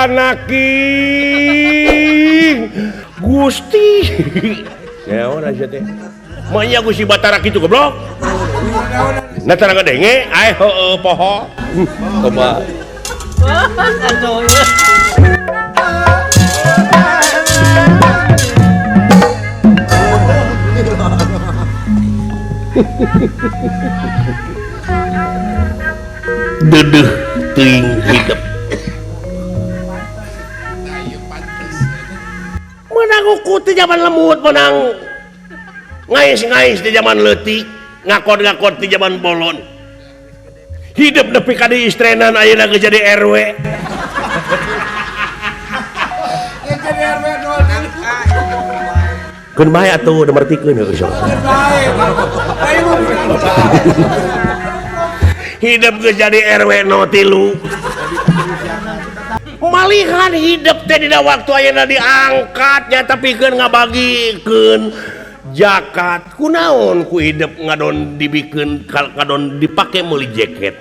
anaki Gusti naon aja teh manya Gusti Batara kitu goblok natara ngadenge aya heueuh poho coba dedeh teuing hidup menang uku di zaman lemut menang ngais-ngais di zaman leutik ngakod-ngakod di zaman bolon hidup nepi ka di istrenan ayeuna geus jadi RW jadi RW keun bae atuh udah mertikeun geus hidup geus jadi RW 03 malihan hidup teh dina waktu ayeuna diangkatnya tapi keun ngabagikeun jakat kunaon ku hidup ngadon dibikeun kadon dipake meuli jaket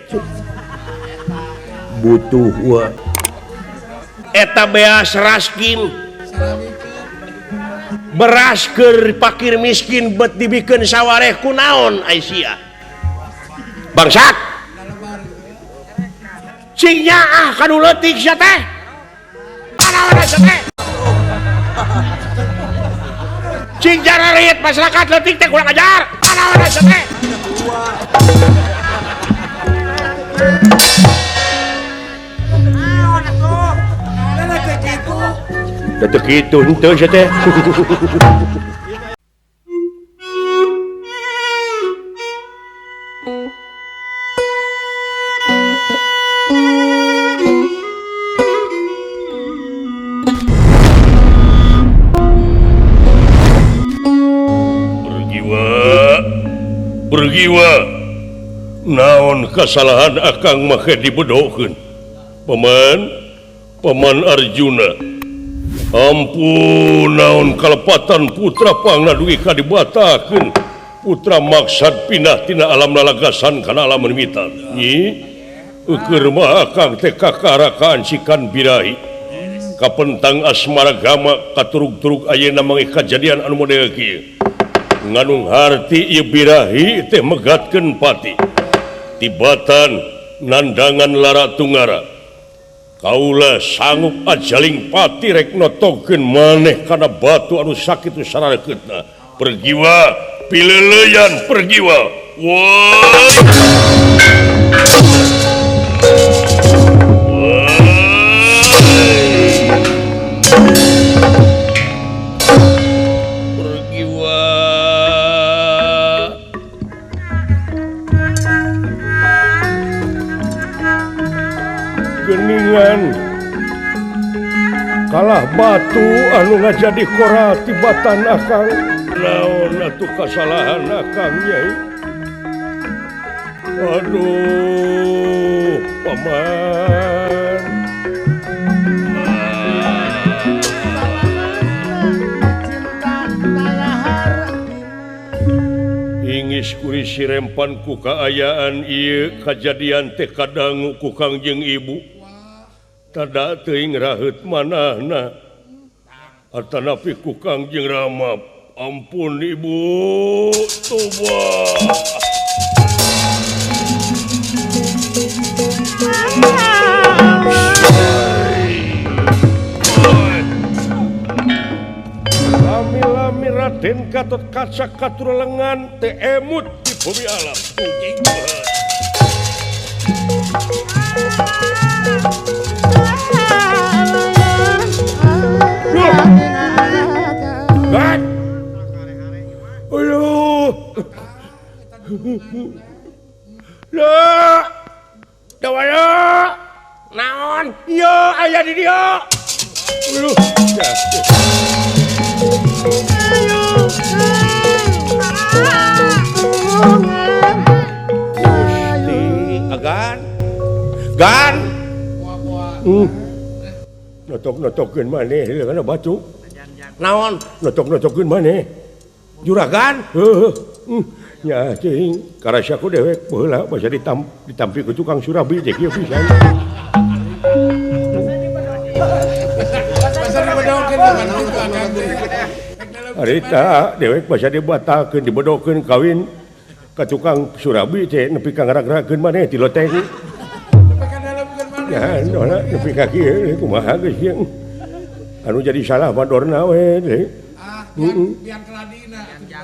butuh wa eta beas raskin beras keur fakir miskin bet dibikeun sawareh kunaon Aisyah bangsat cing nyaah kanu leutik sia teh anaon sia teh cing jarariet masyarakat leutik teh kurang ajar anaon sia teh da teu kitu henteu sia teh bergiwa naon kesalahan akang make dibedokeun paman Arjuna ampun naon kalepatan putra pangna dugi kadibatakeun putra maksad pindah tina alam lalagasan kana alam mimitan nyi eukeur mah akang teh kakarakaan sikan birahi kapentang asmaragama katurug-turug ayeuna mangeh kajadian anu model kieu nganung harti ieu birahi teh megatkeun pati tibatan nandangan lara tungara kaula sanggup ajaling pati rek notogkeun maneh kana batu anu sakitu sararekeutna pergiwa pileuleyan pergiwa woi kalah batu anu ngajadi kora tibatan akang naon atuh kasalahan akang nyai aduh paman ingis kuri sirempan ku kaayaan ieu kajadian teh kadangu ku Kangjeng Ibu tada teuing raheut manahna atanapi ku Kangjeng Rama ampun Ibu tobat lami-lami Raden Gatot Kaca katurelengan teh emut di bumi alam tuging Gan, uluh, loh, dawala, naon, yo ayah di dia, uluh, Gan, notok-notokeun maneh kana batu. Naon? Notok-notokeun maneh. Juragan? Heuh. Nya cing karasyaku dewek baheula basa ditampi ku tukang surabi teh kieu pisan. Pasar dibodohkeun kan itu akang teh. Harita dewek basa dibatalkeun dibodohkeun kawin ka tukang surabi teh nepi ka ngarag-ragakeun maneh ti loteng. Sampai ka dalemkeun mana? Ya, nona nepi ka kieu kumaha geus ieu. Anu jadi salah madorna we teh. Biang keladina.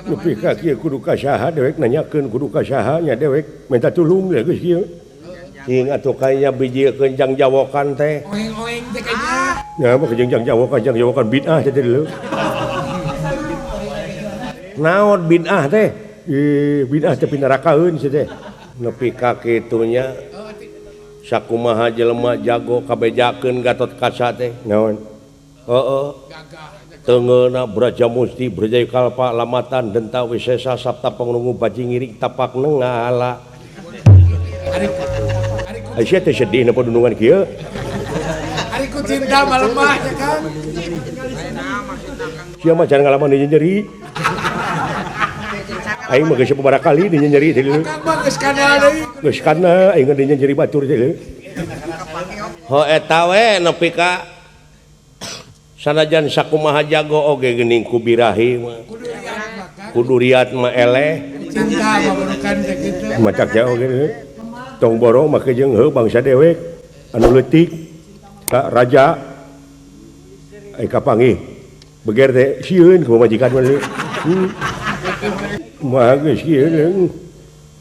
Nepi ka kieu kudu ka saha dewek nanyakeun kudu ka saha nya dewek minta tulung ya geus kieu. Cing atuh kayaknya bijiekeun jang jawokan teh. Oeng-oeng teh kayaknya. Ya mah jang jawokan bid'ah teh dulu. Naon bid'ah teh? Bid'ah teh pinarakaeun sia teh. Nepi ka kitu nya. Sakumaha jelema jago kabejakeun Gatot Kaca teh. Naon? Heeh. Teungeuna Braja Musti Brajaya Kalpa Lamatan Denta Wisesa Sapta Pangrungu Baji Ngiring Tapak Nengala. Aisyah teh sedih napa dunungan kieu? Ari ku cinta malemah ya kan. Sia mah can ngalaman di nyeri. Aing mah geus sabaraha kali di nyeri teh leuh. Kang mah geus kana deui. Geus kana aing di nyeri batur teh leuh. Ho eta we nepi ka sanajan sakumaha jago oge geuning ku birahi mah. Kudu riat mah eleh. Cinta mah bukan teh kitu. Macak ja oge leuh. Tong borong make jeung heuh bangsa dewek anu leutik ka raja ai kapanggih beger teh sieun ku majikan mah. Mah geus kieu leung.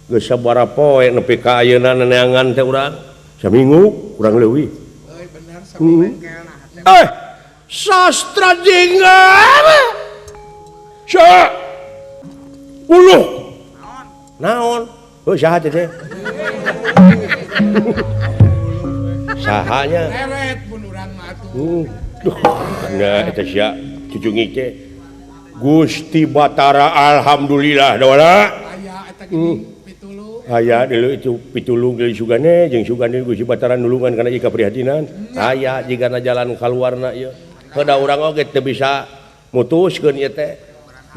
Geus sabaraha poe nepi ka ayeuna neangan teh urang. Saminggu urang leuwih. Euy bener saminggu. Sastra jinggan. Sa. Uluh. Naon? Oh saha teh? Sahanya? Lewet pun urang mah atuh. Nah, eta sia cucungik teh. Gusti Batara alhamdulillah dawana. Aya eta gini pitulu. Aya dulu itu pitulung dari Sugane jeung Sugane Gusti Batara nulungan kana ieu kaprihatinan. Aya jigana jalan kaluarna ieu. Heuda urang oge teu bisa mutuskeun ieu teh.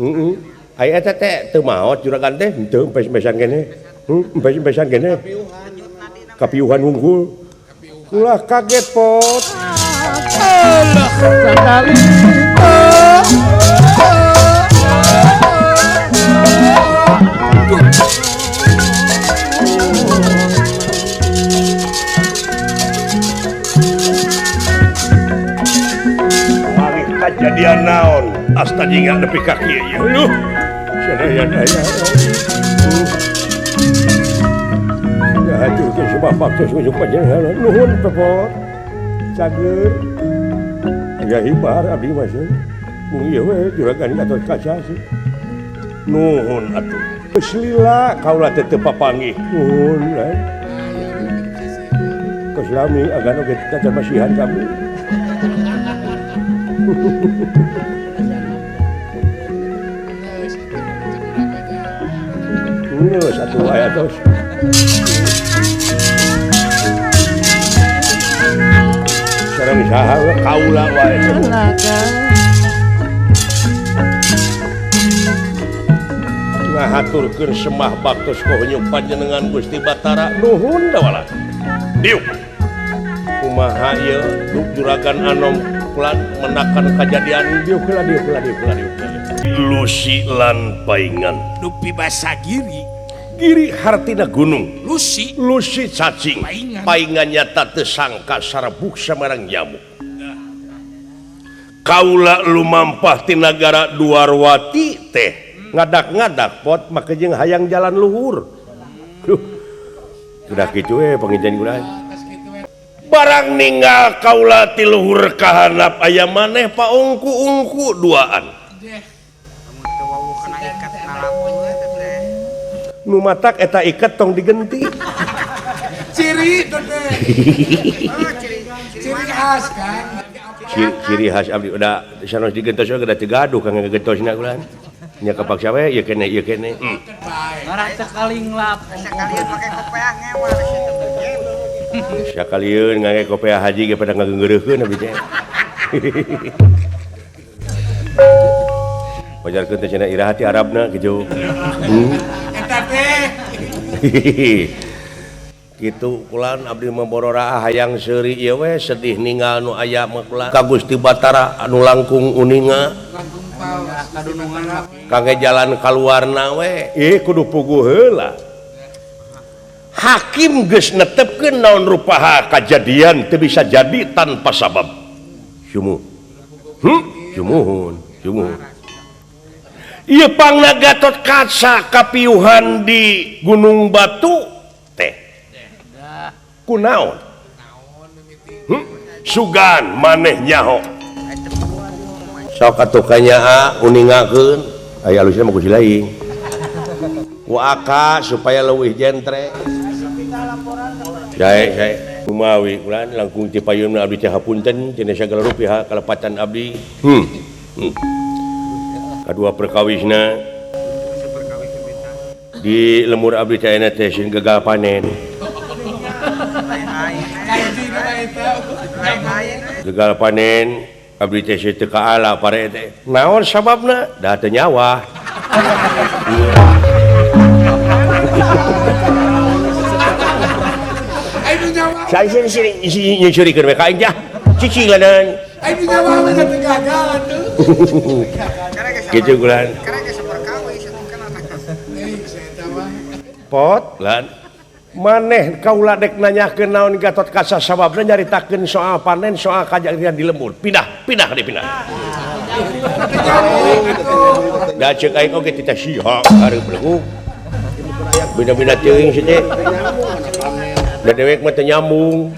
Heeh. Aya eta teh teu maot juragan teh teu empes-empesan keneh. Empes-empesan keneh. Kapiuhan unggul. Ulah kaget pot. Allah sandalito. Mari kejadian naon asta jingan nepi ka kieu ye. Luh. Sadaya-daya. Hatur ke sebab faktor sujud panjenengan nuhun pepot cager ya hibar abdi masih ieu we juragan Gatot Kaca sih nuhun atuh geus lila kaula teh teu papanggih nuhun lain geus lami agan oge cacar masihan kami geus atuh aya tos sareng saha kaula wae ngahaturkeun semah baktos kohonyuk panjenengan Gusti Batara nuhun da wala diuk kumaha ieu juragan Anom Klan menakan kejadian diuk heula Lusi lan paingan Dupi basa Giri hartina gunung Lusi cacing paingan nyata teu sangka sarebuk samarang nyamuk kaula lumampah ti nagara Duarwati teh ngadak-ngadak pot make jeung hayang jalan luhur udah kitu pangijan urang barang ninggal kaula ti luhur kahandap aya maneh paungku-ungku duaan nu matak eta iket tong digenti ciri teh ciri khas kan ciri khas abdi udah sanos digentos udah tegaduh kang ngegentosna ulah nya kapaksa we ieu kene Orang sekali ngelap. Sekalian pakai kopiah ngewar sakalieun ngangge kopiah haji ge pada ngageungeureuhkeun abdi teh pajarkeun teh cenah iraha ti Arabna kitu eta teh gitu kulan abdi memborora hayang seuri ieu we sedih ninggal nu aya mah kulan ka Gusti Batara anu langkung uninga Langkung pal kadunungan kangge jalan kaluarna we kudu puguh heula hakim geus netepkeun naon rupaha kajadian teu bisa jadi tanpa sabab sumuh sumuhun ieu pangna Gatot Kaca kapiuhan di Gunung Batu teh kunaon sugan maneh nyaho sok atuh kanyaa uningakeun aya alusna mah kusi lain ku aka supaya leuwih jentre sae kumawi ulah langkung ti payunna abdi teh hapunten tina sagala rupiah kalepatan abdi kadua perkawisna di lemur abdi teh aya teh sieun gagal panen gagal panen abdi teh teu kaala pare teh naon sababna da teu nyawa ayo nyawa saya sini nyusurikeun we ka aing jah cicing ladan ayo nyawa mah teu gagal atuh kitu kulan karena geus saperkawi sadukan anak saya tah mah pot lan maneh kaula dek nanyakeun naon Gatot Kaca sababna nyaritakeun soal panen soal kajadian di lembur pindah da ceuk aing oge teh siha hareup leunguk bina-bina teuing si teh da dewek mah teh nyambung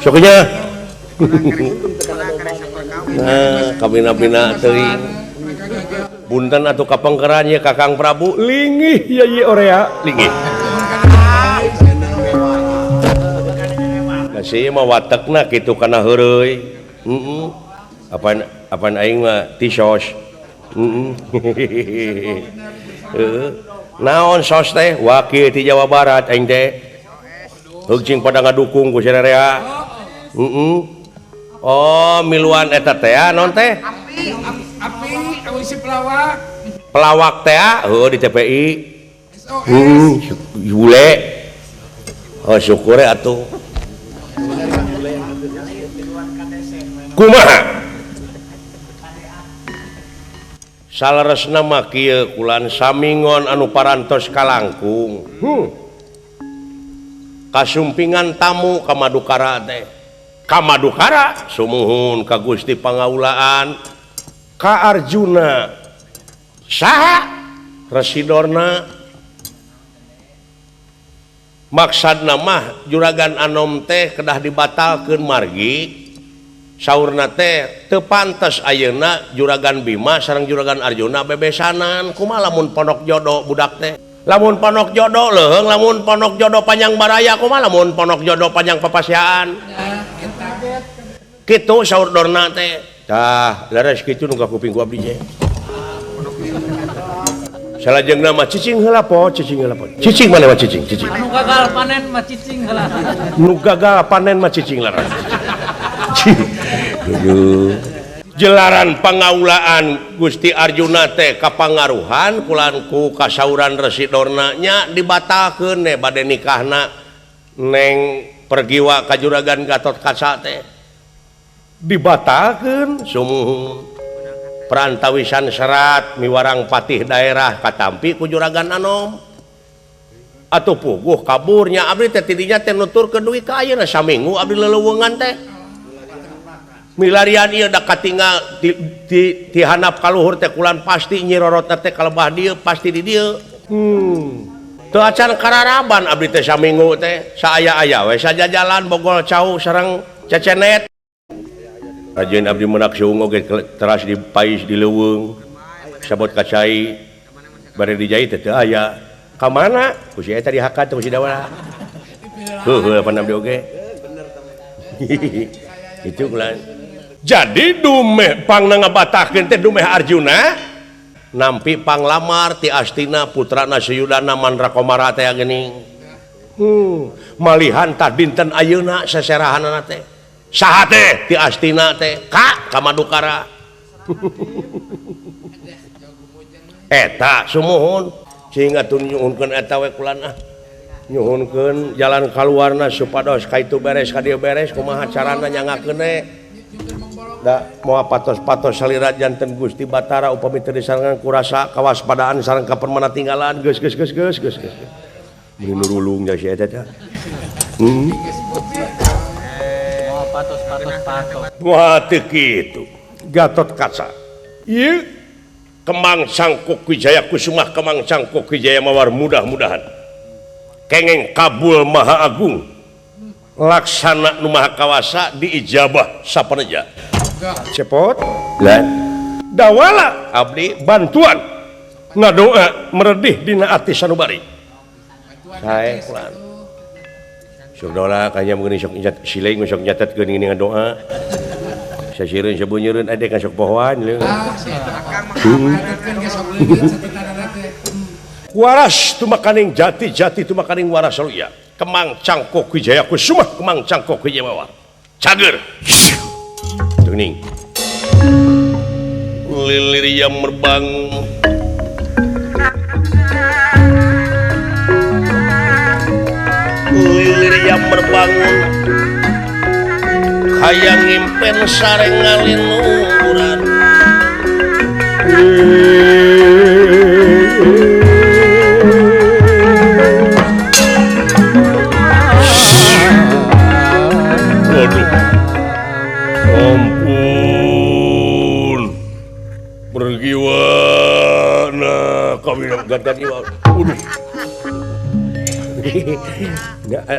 sok nya nah kabina-bina teuing punten atuh kapengkeran ye Kakang Prabu linggih ya ye orea linggih masih mah watekna kitu kana heureuy apaan aing mah tisos naon sos teh wakil ti Jawa Barat aing teh heujing pada ngadukung ku sarerea oh miluan eta teh naon teh api awisi pelawak teh heuh di TPI bule oh syukur atuh kumaha salaresna mah kieu kulan samingon anu parantos kalangkung kasumpingan tamu ka Madukara teh ka Madukara sumuhun ka Gusti Pangaulaan ka Arjuna saha residorna maksudna mah juragan Anom teh kedah dibatalkeun margi saurna teh teu pantes ayeuna juragan Bima sareng juragan Arjuna bebesanan kumaha lamun Pondok Jodo budak teh lamun Pondok Jodo leuheung lamun Pondok Jodo panjang baraya kumaha lamun Pondok Jodo panjang papasiaan kitu saurdorna teh tah leres kitu nu ka kuping ku abdi teh salajengna mah cicing heula po cicing mana mah cicing anu gagal panen mah cicing heula nu gagal panen mah cicing laras jelaran pangaulaan Gusti Arjuna teh kapangaruhan kulan ku kasauran residorna nya dibatalkeun ne bade nikahna neng pergiwa ka juragan Gatot Kaca teh dibatalkeun sumuhun perantawisan serat miwarang patih daerah katampi ku juragan Anom atuh puguh kaburnya abdi teh tidinya teh nuturkeun duit ka ayeuna saminggu abdi leleuweungan teh milarian ieu da katinggal ti handap kaluhur teh kulan pasti Nyi Rorotna teh kalebah dieu pasti di dieu teu acan kararaban abdi teh saminggu teh saaya-aya we sajajalan bogol cau sareng cecenet Ajeun abdi menak suung oge teras di pais di leuweung sabot kacai bare dijahit teh aya ka mana ku si eta dihakat ku si dawa heuh pan abdi oge itu kulan jadi dumeh pangna ngabatahkeun teh dumeh Arjuna nampi panglamar ti Astina putrana Suyudana Mandrakomara teh geuning malihan tah dinten ayeuna seserahanana teh saha teh ti Astina teh ka Madukara eta sumuhun sehingga tunjukkeun eta we kulan nyuhunkeun jalan kaluarna supados kaitu beres ka dieu beres kumaha carana nyangakeun da moal patos-patos salira janten Gusti Batara upami teu disarengan ku rasa kawaspadaan sareng kapermana tinggalan geus mun nurulung nya si eta teh patos. wah teu kitu Gatot Kaca ieu Kemang Cangkok Wijaya Kusuma Kemang Cangkok Wijaya Mawar mudah-mudahan kengeng kabul maha agung laksana nu maha kawasa diijabah sapaneja cepot lan dawala abdi bantuan ngadoa meredih dina ati sanubari sae lan saudara kanya meureun sok nyat sileng sok nyatetkeun ini ngadoa sasireun sabunyereun ade ka sok pohoan waras tumakaning jati tumakaning waras saluya Kemang Cangkok Wijaya Kusuma Kemang Cangkok Wijaya Mawar cager tuning lilir yang merbang lilir yang berbangun hayang ngimpen sareng ngalinuran waduh ampun bergiwana kami gantan iwa waduh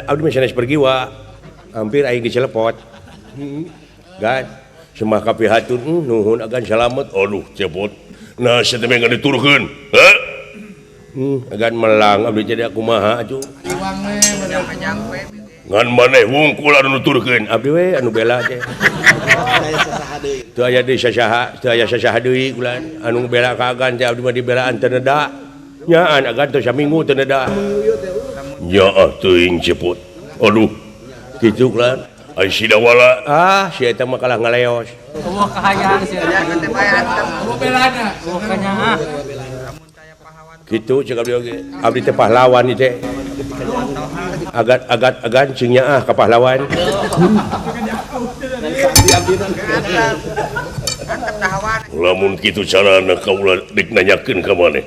abdi masih bergiwa hampir aing dicelepot gan semah kapihatun nuhun agan salamet aduh cepot nah setemeng kan diturkeun agan melang abdi jadi kumaha atuh ngan maneh wungkul anu nuturkeun abdi we anu bela teh teu aya deui sasaha teu aya sasaha deui ulan anu bela ka agan teh abdi mah dibelaan teu neda nyaan agan teh saminggu teu neda nya teuing cepot aduh kitu ulan ai sidawala si eta mah kalah ngaleos Wah kahayang sih. belana Kanya gitu cek abdi oge abdi teh pahlawan ieu teh agat cingnya ka pahlawan lamun kitu carana kaula dik nanyakeun ka maneh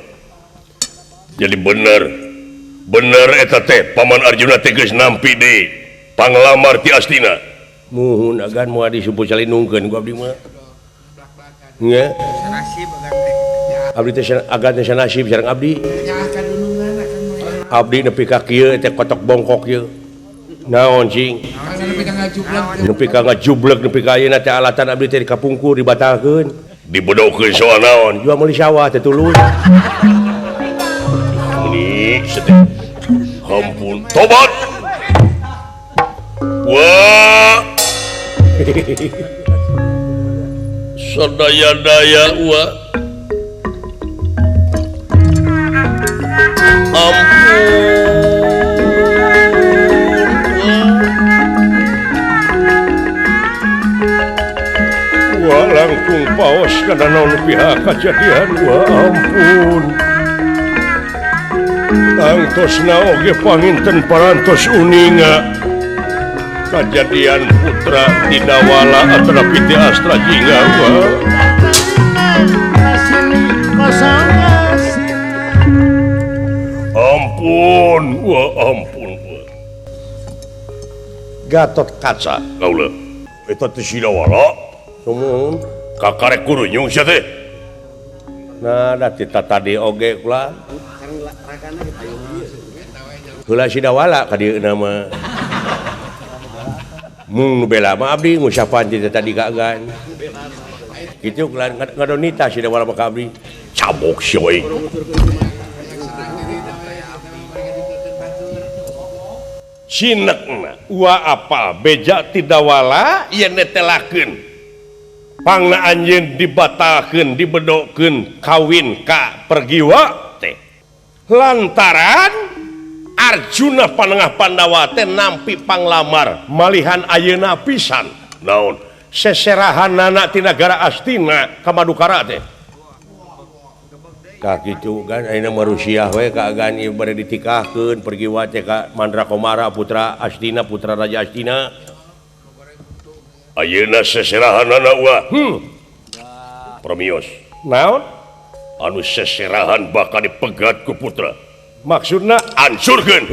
jadi bener eta teh paman Arjuna teh geus nampi deui panglamar ti Astina muhun agan moal disumpu salinungkeun ku abdi mah nya abdi teh agan teh sanasib sareng abdi abdi nepi ka kieu teh kotok bongkok ieu naon cing nepi ka ngajublek nepi ka ayeuna teh alatan abdi teh dikapungkur dibatalkeun dibedokeun soal naon jual meuli sawah teh tulus ini sedih ampun tobat wah sadaya-daya wah ampun wah langkung paos kana naon pihak kajadian wah ampun tangtosna oge panginten parantos uninga kajadian putra Tidawala atau Piti Astra Jingga ampun wah ampun wah Gatot Kaca kaula eta teh Sidawala sumun kakarek kurunyung sia teh nah da tita tadi oge kula heula Sidawala ka dieu nama mung bela mah abdi ngucapan ti tadi ka agan kitu kula ngadonita Sidawala mah ka abdi cabok sia we cinekna wa apa beja Tidawala ieu netelakeun pangna anjeun dibatalkeun dibedokeun kawin ka Pergiwa teh lantaran Arjuna panengah Pandawa teh nampi panglamar malihan ayeuna pisan naon seserahanana ti nagara Astina ka Madukara teh gitu kan ayeuna manusia we kaagan ieu bade ditikahkeun pergi wae ka Mandra Komara putra Astina putra Raja Astina ayeuna seserahanana wa Promios naon anu seserahan bakal dipegat ku putra maksudna hancurkeun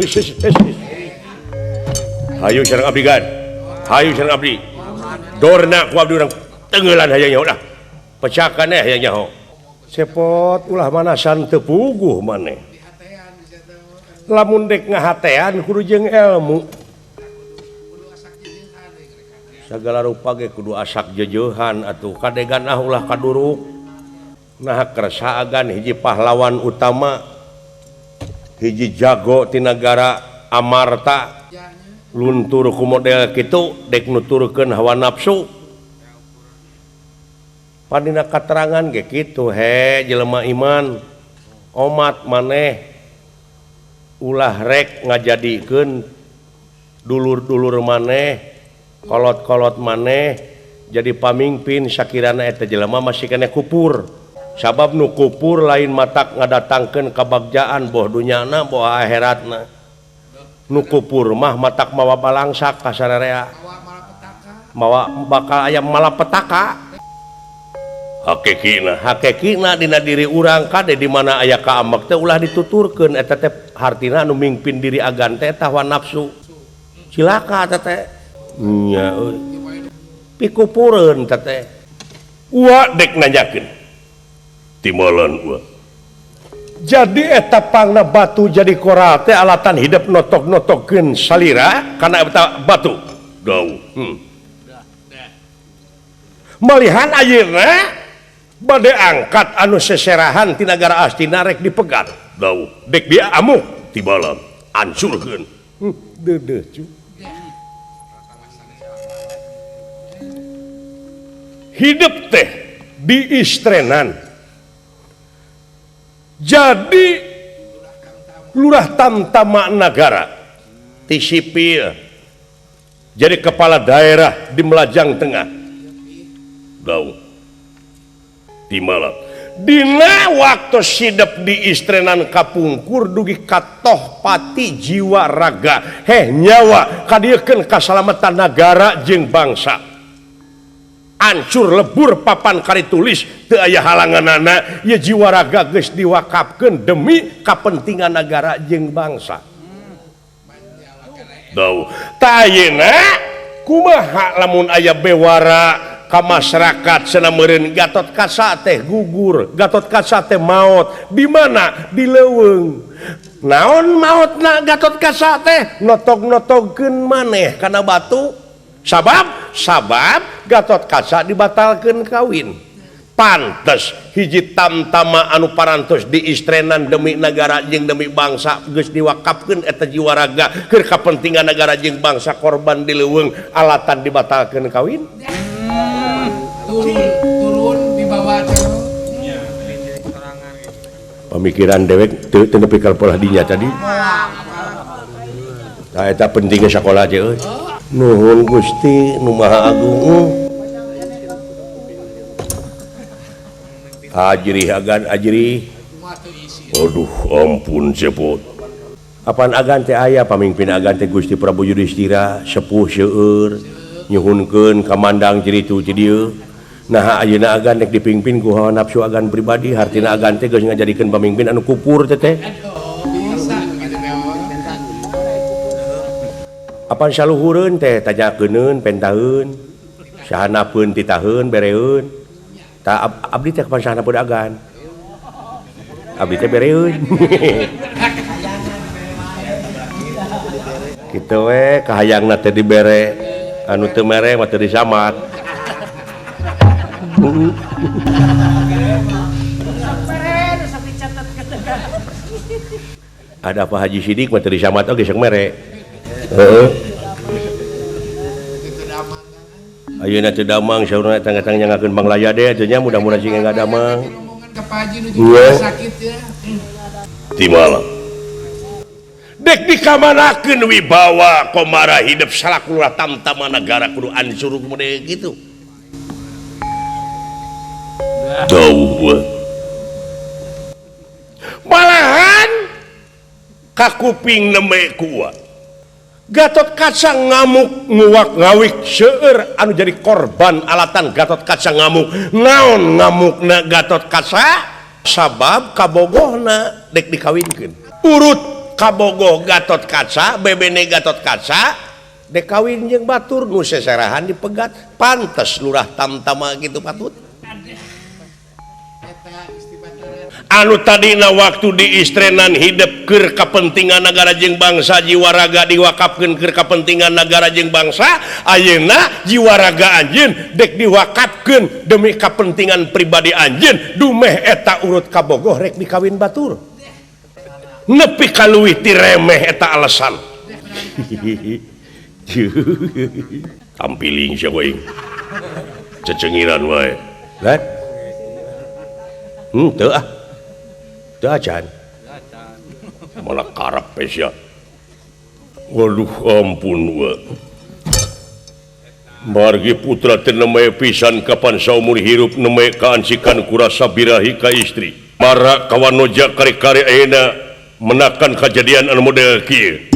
hayu sareng abdi gan hayu sareng abdi dorna ku abdi urang tengeulan hayang udah pecahkan hayang nyaho cepot ulah manasan teu puguh maneh lamun dek ngahatean kudu jeung ilmu sagala rupa ge kudu asak jeujeuhan atuh kadegan ulah kaduruk nah kersa agan hiji pahlawan utama hiji jago ti nagara Amarta luntur ku model kitu dek nuturkeun hawa nafsu padina katerangan ge kitu jelema iman omat maneh ulah rek ngajadikeun dulur-dulur maneh kolot-kolot maneh jadi pamimpin sakirana eta jelema masih kena kupur sabab nu kupur lain matak ngadatangkeun kabagjaan boh dunyana boh akhiratna nu kupur mah matak mawa balangsak ka sararea mawa bakal aya malapetaka hakekina dina diri urang kade di mana aya kaamek teh ulah dituturkeun eta teh hartina anu mingpin diri agan teh hawa nafsu cilaka eta teh nya euy pikupureun eta teh ua dek nanyakeun timalan ua jadi eta pangna batu jadi koral teh alatan hidup notok-notokkeun salira kana eta batu daun malihan ayeuna bade angkat anu seserahan ti nagara Astina rek dipegat daun dek dia amuk tibalan hancurkeun deudeuh cu hidup teh diistrenan jadi lurah tamtama negara ti sipil jadi kepala daerah di Melajang Tengah daun di malam dina waktu sidep di istrenan kapungkur dugi katoh pati jiwa raga nyawa kadiekeun kasalamatan negara jeung bangsa hancur lebur papan karitulis teu aya halanganana ieu jiwa raga geus diwakafkeun demi kapentingan negara jeung bangsa daw tayena kumaha lamun aya bewara ka masyarakat cenah meureun Gatot Kaca teh gugur Gatot Kaca teh maot di mana di leuweung naon maotna Gatot Kaca teh notok-notogkeun maneh kana batu sabab Gatot Kaca dibatalkeun kawin pantes hiji tamtama anu parantos diistrenan demi negara jeung demi bangsa geus diwakafkeun eta jiwa raga keur kapentingan negara jeung bangsa korban di leuweung alatan dibatalkeun kawin turun dibawa pemikiran dewek teu nepi ka pola dinya tadi tah eta pentingna sakola teh euy nuhun Gusti nu Maha Agung ajrih agan ajrih aduh ampun cepot apaan agan teh aya pamimpin agan teh Gusti Prabu Yudhistira sepuh seueur nyuhunkeun kamandang ciritu ti dieu nah ayeuna agan dek dipingpin ku hawa nafsu agan pribadi hartina agan teh geus ngajadikeun pamimpin anu kupur teh apaan saluhureun teh tajakeun pentaheun sahanapeun titaheun bereun tah abdi teh kapan sahanapeun agan abdi teh bereun kitu we kahayangna teh dibere anu teu mere mah teu disamat ada apa Haji Sidik mah teu disamat oge sok mere heeh ayeuna teu damang saurna tang-tang nyangakeun Bang Layade atuh nya mudah-mudahan sing enggak damang ka Paji nu juga sakit ya di malam dek dikamanakeun wibawa Komara hidup salakula tamtama negara kudu hancur model gitu daw kakuping neme kuat Gatot Kaca ngamuk nguak ngawik seueur anu jadi korban alatan Gatot Kaca ngamuk naon ngamukna Gatot Kaca sabab kabogohna dek dikawinkeun urut kabogoh Gatot Kaca bebene Gatot Kaca dek kawin jeung batur nu seserahan dipegat pantes lurah tamtama gitu patut anu tadina waktu diistrenan hidup keur kepentingan negara jeung bangsa jiwa raga diwakafkeun keur kepentingan negara jeung bangsa ayeuna jiwa raga anjeun dek diwakafkeun demi kepentingan pribadi anjeun dumeh eta urut kabogoh rek dikawin batur nepi ka leuwih ti remeh eta alasan kampiling sia we cecengiran wae lan teu ah teu acan malah karep sia waduh ampun wa margi putra teu nemeh pisan kapan saumur hirup nemeh kaansikan kurasa birahi ka istri mara kawanoja kari-kari ayeuna menakan kejadian anu model kieu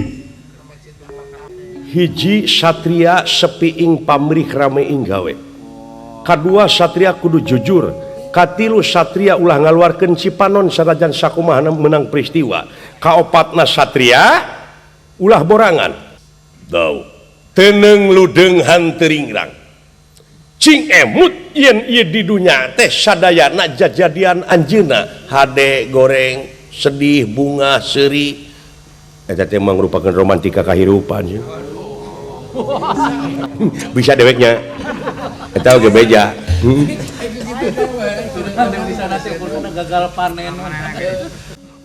hiji satria sepiing pamrih rameing gawe kadua satria kudu jujur katilu satria ulah ngaluarkeun cipanon sanajan sakumaha menang peristiwa kaopatna satria ulah borangan dau teuneng ludeung hanteuringrang cing emut yen ieu di dunya teh sadayana jajadian anjeunna hade goreng sedih bunga seuri eta teh merupakan romantika kahirupan bisa deweknya eta oge beja gagal panen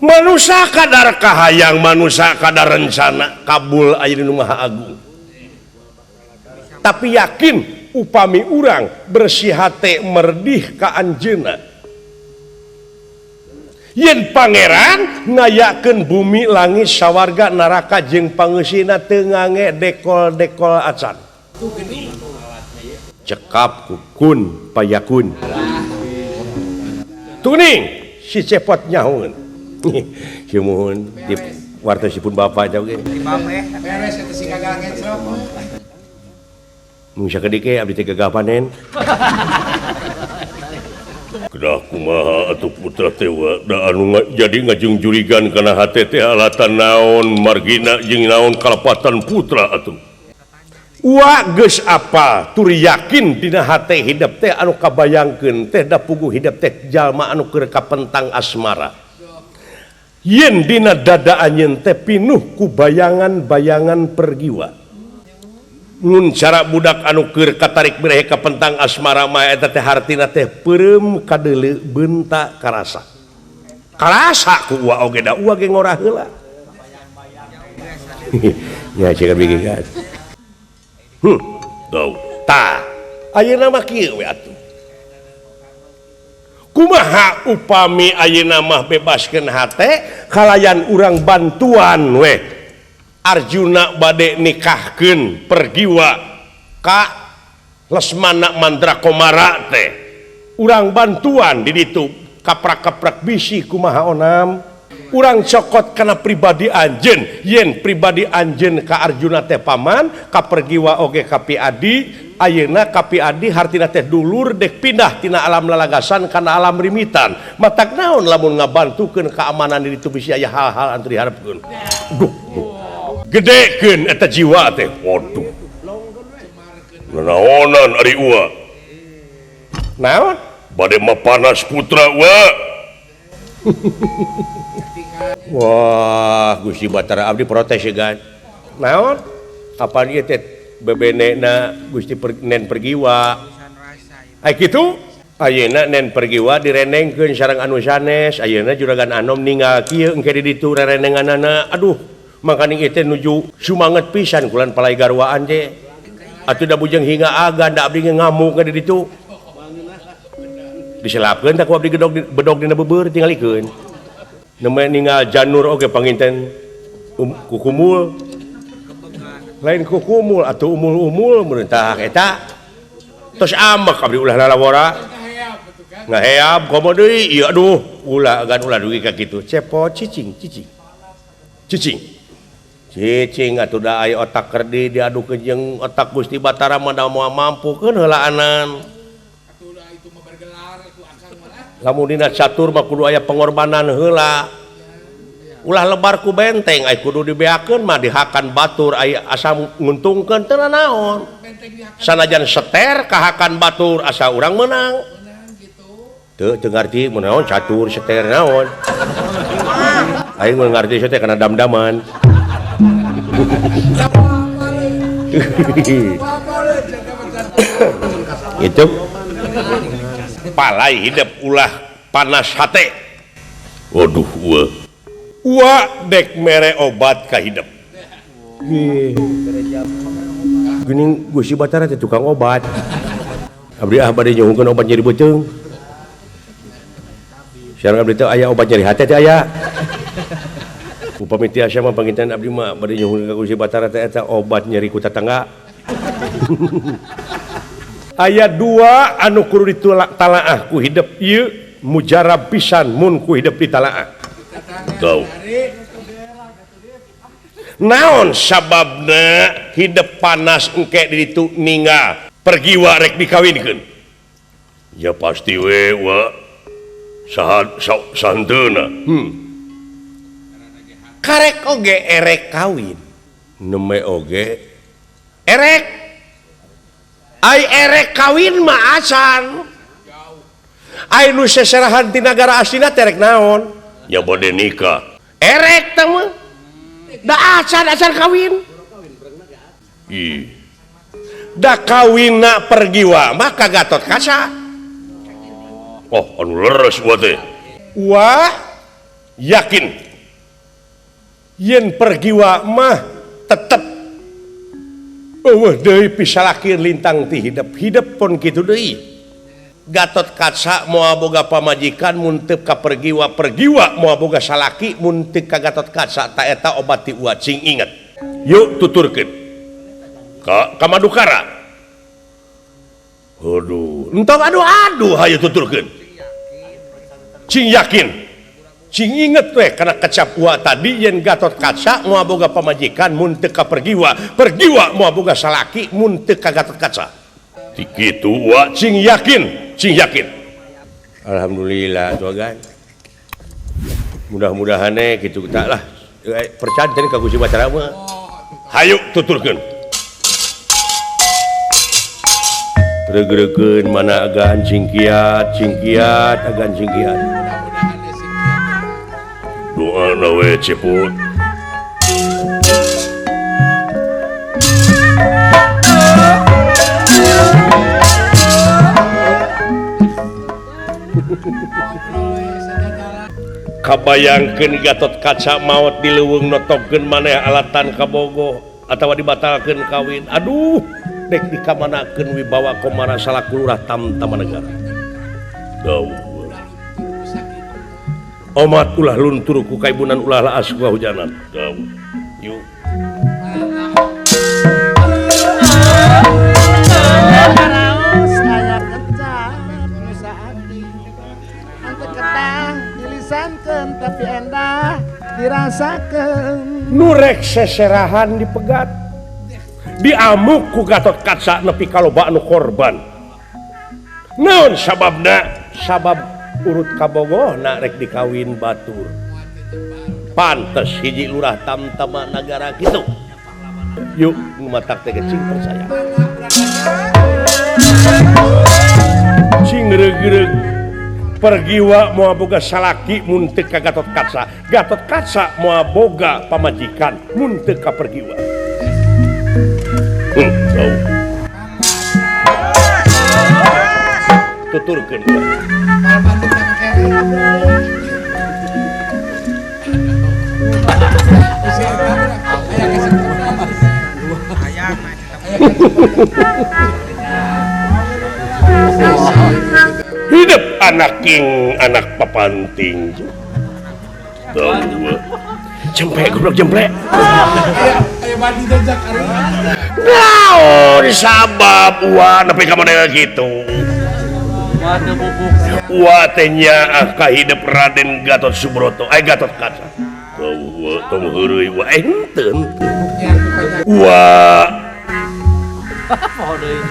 manusia kadar kahayang manusia kadar rencana kabul aya di Maha Agung tapi yakin upami urang bersih hate merdih ka anjeunna yen pangeran ngayakeun bumi langit sawarga neraka jeung pangeusina teu ngange dekol-dekol acan cekap kun payakun tuning si cepot nyahoeun kieu mohon di wartosipun bapak jauh ge beres eta si gagal ngecrok mun sakedik abdi teh gagah panen kedah kumaha atuh putra tewa da anu jadi ngajung jurigan kana hate teh alatan naon margina jeung naon kalepatan putra atuh wa geus apa tur yakin dina hate hidup teh anu kabayangkeun teh da puguh hidup teh jalma anu keur kapentang asmara yen dina dada anjeun teh pinuh ku bayangan-bayangan pergiwa mun cara budak anu keur katarik berehe ka pentang asmara mah eta teh hartina teh peureum kadeuleu beunta karasa ku ua oge da ua ge ngorah heula nya ceuk bikin kan tau ta ayeuna mah kieu we atuh kumaha upami ayeuna mah bebaskeun hate kalayan urang bantuan we Arjuna bade nikahkeun pergiwa ka Lesmana Mandrakomara teh urang bantuan di ditu kaprak-kaprak bisi kumaha onam urang cokot kana pribadi anjeun yen pribadi anjeun ka Arjuna teh paman ka pergiwa oge ka Piadi ayeuna ka Piadi hartina teh dulur dek pindah tina alam lalagasan kana alam rimitan matak naon lamun ngabantukeun keamanan di ditu bisi aya hal-hal anu diharepkeun duh gedekeun eta jiwa teh waduh naonan ari ua naon bade mah panas putra wa wah Gusti Batara abdi protes gan naon apa ieu teh bebenena Gusti nen pergiwa ai kitu ayeuna nen pergiwa direnengkeun sareng anu sanes ayeuna juragan Anom ninggal kieu engke di ditu rerenenganana aduh mangkana ieu teh nuju sumanget pisan kulan palai garwaan teh atuh da bujang hingga aga da abdi ngamuk ka di ditu diselapkeun tah ku abdi bedog dina beubeur tingalikeun nemeh ninggal janur oge panginten kukumul lain kukumul atuh umul-umul mun tah eta tos ambek abdi ulah lalawara ngaheap komo deui ieu aduh ulah gan ulah dugi ka kitu cepot cicing cicing atuh da aya otak kerdi diadukeun jeung otak Gusti Batara mah da moal mampukeun heulaanan. Lamun dina catur mah kudu aya pengorbanan heula. Ulah lebar ku benteng aya kudu dibeakeun mah dihakan batur aya asa nguntungkeun teu naon. Sanajan seter kahakan batur asa urang menang. Teu ngarti mun naon catur seter naon. Aing mah ngarti seter kana dam-daman. Itu palai hidup ulah panas hate. Waduh Wa dek mere obat ka hidup. Geuning Gusti Batara teh tukang obat. Abdi bade nyohongkeun obat nyeri beuteung. Sareng abdi teh aya obat nyeri hate teh aya. Upami tiasa mah panginten abdi mah bade nyohongkeun ka Gusti Batara teh eta obat nyeri ku tatangga. Aya dua anu kudu ditalaah ku hidup ieu mujarab pisan mun ku hidup ditalaah. Kau naon sababna hidup panas engke di ditu ninggal pergi wa rek dikawinkeun ya pasti we wa santeuna karek oge erek kawin neme oge erek ai erek kawin mah acan ai nu seserahan ti nagara aslina terek naon ya bade nikah erek teh mah da acan kawin da kawinna pergi wa mah ka Gatot Kaca oh anu leres wa teh wa yakin yen pergi wa mah tetep eueuh deui pisalakir lintang ti hidup pun kitu deui. Gatot Kaca moal boga pamajikan mun teu ka pergi wa moal boga salaki mun teu ka Gatot Kaca ta eta obat ti uat cing inget. Yuk tuturkeun. Ka Madukara. Aduh, entong adu hayu tuturkeun. Cing yakin. Cing inget we kana kecap wa tadi yen Gatot Kaca moal boga pamajikan mun teu ka pergi wa moal boga salaki mun teu ka Gatot Kaca. Ti kitu wa cing yakin. Alhamdulillah tuagan. Mudah-mudahan gitu kita lah percaya ka Gusti Batara mah. Hayu tuturkeun. Reg-regeun mana agan cingkiat agan cingkiat. Doa we cepot. Kabayangkeun Gatot Kaca maot di leuweung notogkeun maneh alatan ka Bogo atawa dibatalkeun kawin. Aduh, dek dikamanakeun wibawa komara salaku lurah Tamtanegara. Dawuh. Omat ulah luntur ku kaibunan ulah laas ku hujanan. Dawuh. Yuk. Tapi endah dirasakan nurek seserahan dipegat diamuk ku Gatot Kaca nepi kaloba anu korban naon sababna sabab urut kabogohna rek dikawin batur pantes hiji lurah Tamtanegara kitu yuk ngumatak teh cing percaya cing reug-reug pergi wa moal boga salaki mun teu ka Gatot Kaca. Gatot Kaca moal boga pamajikan mun teu ka pergi wa. Tuturkeun. Hidup anak king anak papanting jemplek goblok jemplek Ayo mandi dan jak naon sabab wa nepi ka model kitu wa teh nya ka hidup Raden Gatot Subroto Gatot Kaca tong heureuy wae henteu. Wah.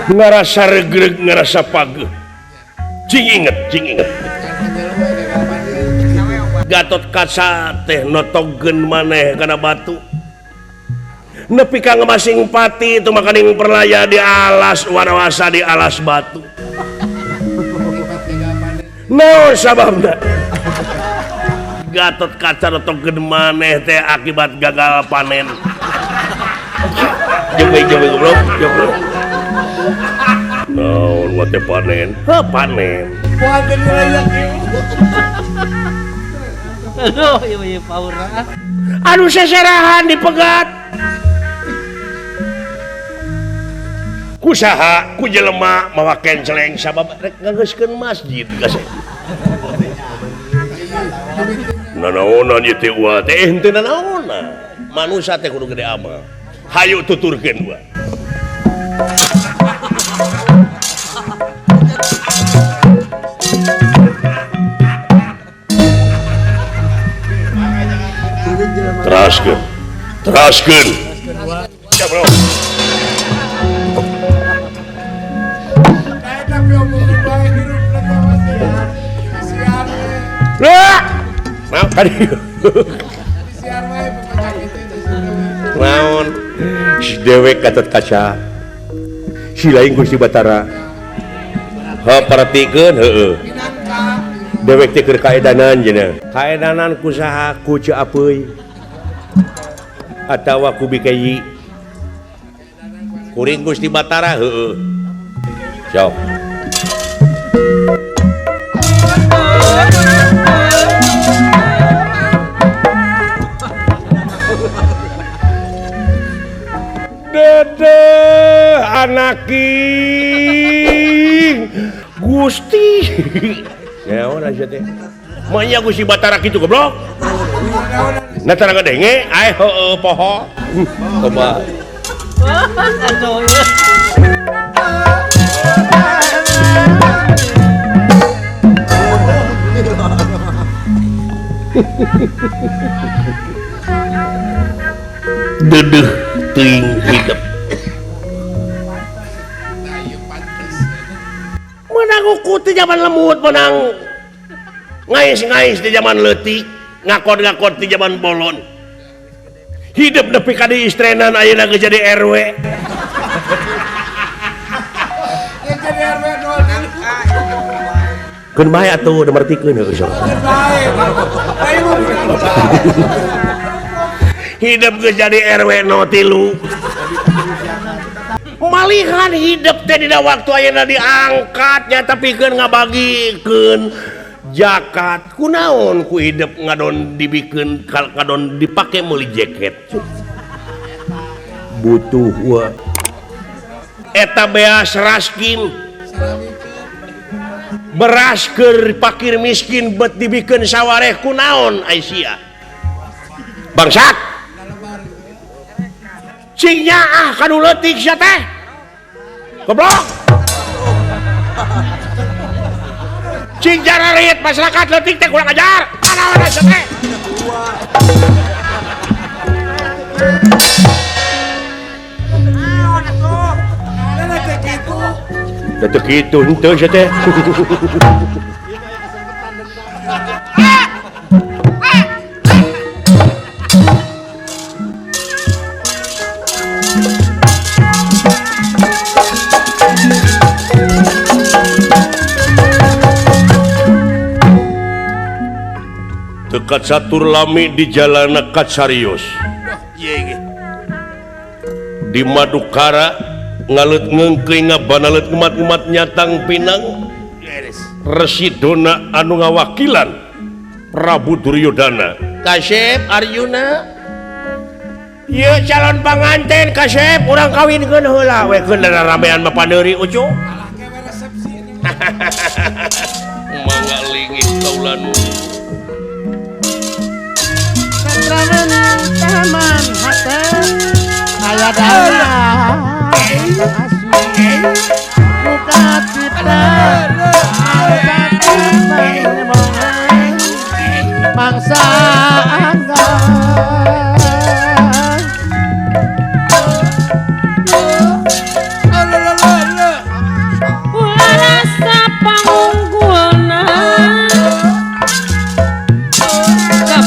Ngarasa regreg, ngarasa pageuh. Cing inget. Gatot Kaca teh notogkeun maneh kana batu. Nepi ka ngemasing pati itu makaning perlaya di alas warawasa di alas batu. Naon sababna? Gatot Kaca notogkeun maneh teh akibat gagal panen. Jeng goblok. Naon wa teh panen? Panen. Panen layak ieu. Aduh, ieu paura. Anu seserahan dipegat. Kusaha ku jelema mawa kenceleng sabab rek ngageuskeun masjid gaseh. Nanaonan ieu teh wa teh henteu nanaonan. Manusia teh kudu gede amal. Hayu tuturkeun wa. Teraskeun. Ya, bro. Tapi omongin bae hirup rek kasihan. Lah. Nah, kadieu. Siar wae pokoknya gitu. Naon? Si dewek Gatot Kaca. Si lain Gusti Batara. Paratikeun heueuh. Dewek teh keur kaedanan cenah. Kaedanan kusaha ku Ceu Apeuy. Atawa ku Bikayi. Kuring Gusti Batara heueuh. Sok. Dede anaking Gusti. Naon aja teh? Manya Gusti Batara kitu goblok. Natara ngadenge ae heueuh poho. Coba. Aduh, Dedeh teuing hidup. Menang uku di zaman lemut, menang ngais-ngais di zaman leutik, ngakod-ngakod di zaman bolon. Hidup nepi ka di istrenan ayeuna geus jadi RW. Ya jadi RW 0. Keun bae atuh damartikeun heuh sok. Bae. Ayo mah Hidup geus jadi RW 03. Malihan hidup teh dina waktu ayeuna diangkatnya tapi keun ngabagikeun jakat. Kunaon ku hidup ngadon dibikeun ngadon dipake meuli jaket. Butuh wa. Eta beas raskin. Beras keur pakir miskin bet dibikeun sawareh kunaon Aisyah. Bangsat. Cing nyaah kanu leutik sia teh. Goblok. Cing jararit masyarakat leutik teh kurang ajar. Mana sia teh? Teu kitu henteu sia teh. Dekat satur lami di jalana Kacarios. Di Madukara ngalet ngengkei ngabanalet umat-umat nyatang pinang Residona anu ngawakilan Prabu Duryodana. Kasep Arjuna. Ieu calon panganten Kasep urang kawinkeun heula we keun ramean mapaneuri ucu. Mangga lingih kaulanu. Taman hate aya dana buka kita mangsa angga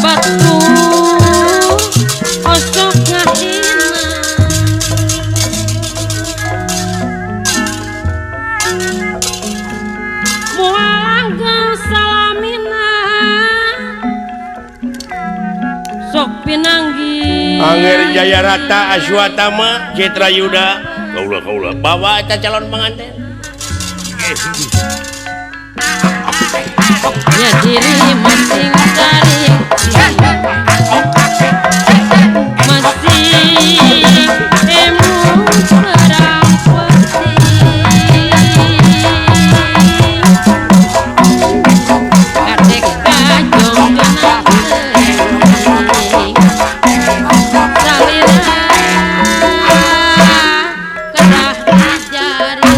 batu osok ngahina muangga salamina sok pinanggi Angger Jayarata Aswatama Citra Yuda kaula bawa eta calon pengantin ya diri masing tarik masing emu perang putih kadek kajong genang teuing salira kerah jari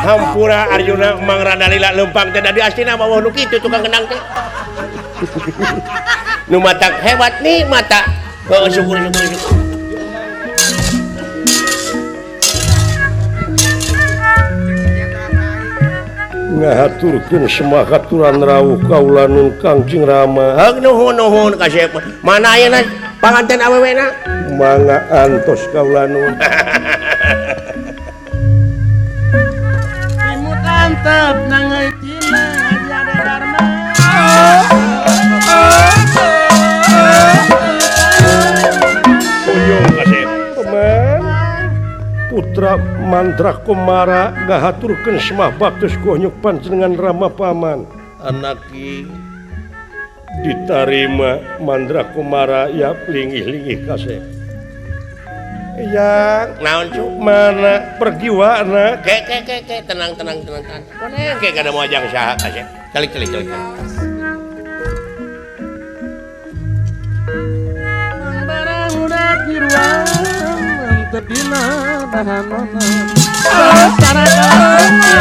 Hampura Arjuna Mang Radalila lempang teh di astina bawah nu kitu tukang genang teh nu mata hebat nih mata syukur ngahaturkeun semakaturan rawuh kaula nun Kangcing Rama heug nuhun ka Syekh mana ayeuna panganten awewena mangga antos kaula nun imut antep nangai cina ada dharma Uyung kasih teman putra mantra komara ngahaturkeun semah baktus gonyok panjenengan Rama paman anaki ditarima mandra komara ya linggih-linggih kasih ya naon cu mana pergi wana ke tenang koneng ke kada moajang saha ka Syekh calik barang udah di ruang terdina dahanana cara sakama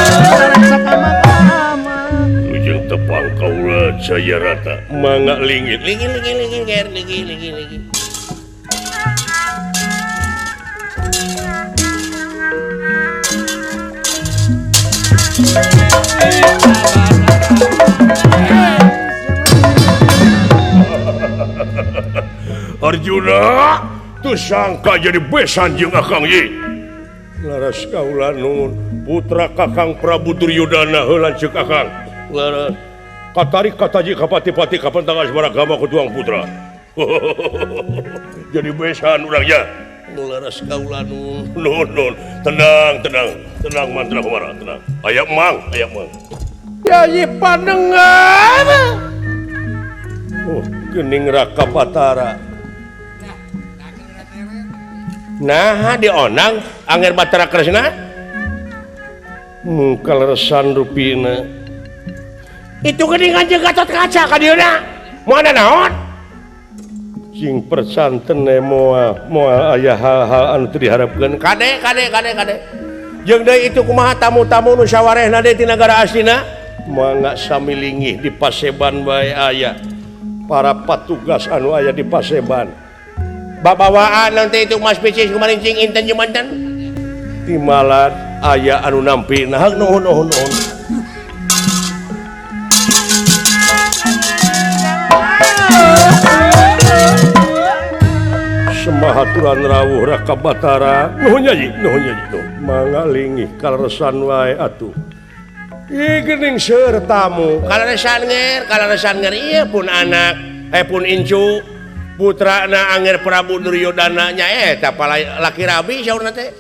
ujung tepang kaula Jayarata mangga linggih ligi Arjuna tuh sangka jadi besan jeung Akang Yi laras kaula nun putra Kakang Prabu Duryodana heula ceuk Akang laras katarik kataji kapati-pati kapan tanggal sebaragama ku tuang putra jadi besan urangnya laras kaula nun tenang mantra kumara tenang aya mang Yayi pandengar gening Raka Batara nah dionang Angger Batara Kresna mungkal resan rupina itu geningan jeung Gatot Kaca ka dieuna moal naon sing persanten moal aya hal-hal anu teu diharapkeun kade jeung deui itu kumaha tamu-tamu nu sawarehna deui ti nagara aslina mangga sami linggih di Paseban bae aya para patugas anu aya di Paseban babawaan nanti itu Mas Picis kumarincing inten jumanten timalan aya anu nampi nah nuhun semahaturan rawuh Raka Batara nuhun nyaji mangga linggih kaleresan wae atuh ih geuning seueur tamu kaleresan nger ieu pun anak pun incu putrana Angger Prabu Duryodana nyaeta laki rabi saurna teh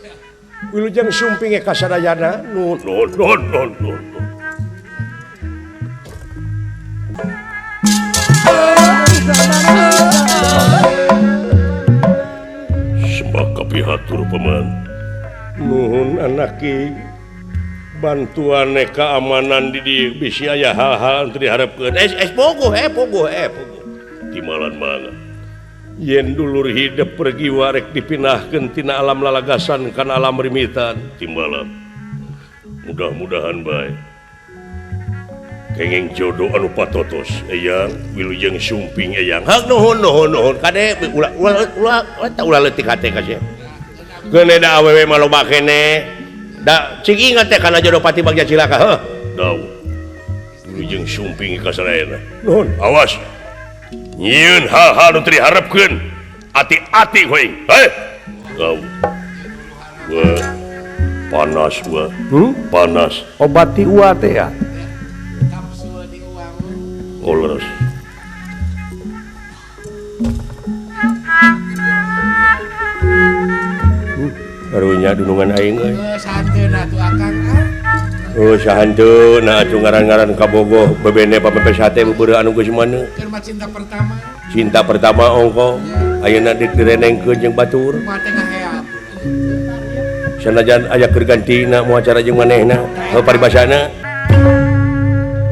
wilujeng sumping ka sadayana nuhun sembah kapihatur paman nuhun anaki bantuan keamanan di dieu bisi aya hal-hal anu diharapkeun pogo timalan mangga yen dulur hidup pergi warek dipindahkeun tina alam lalagasan kana alam rimitan timbalan mudah-mudahan bae kenging jodoh anu patotos eyang wilujeng sumping eyang hak nuhun kade ulah leutik hate ka Syekh geuna da awewe maloba kene da cing ingat teh kana jodoh pati bagja cilaka heuh daw jeung sumping ka sadayana nuhun awas nyieun hal-hal nu teu diharepkeun ati-ati we kau panas panas obati uwa teh ya leres karunya dunungan aing euy santeun atuh akang sahanteun atuh ngaran-ngaran kabogoh bebene papepe sate bebeureuh anu geus maneh keur mah cinta pertama ongko ayeuna direnengkeun jeung batur mah teh ngaheap sanajan aya keur gantina moal acara jeung manehna paribasana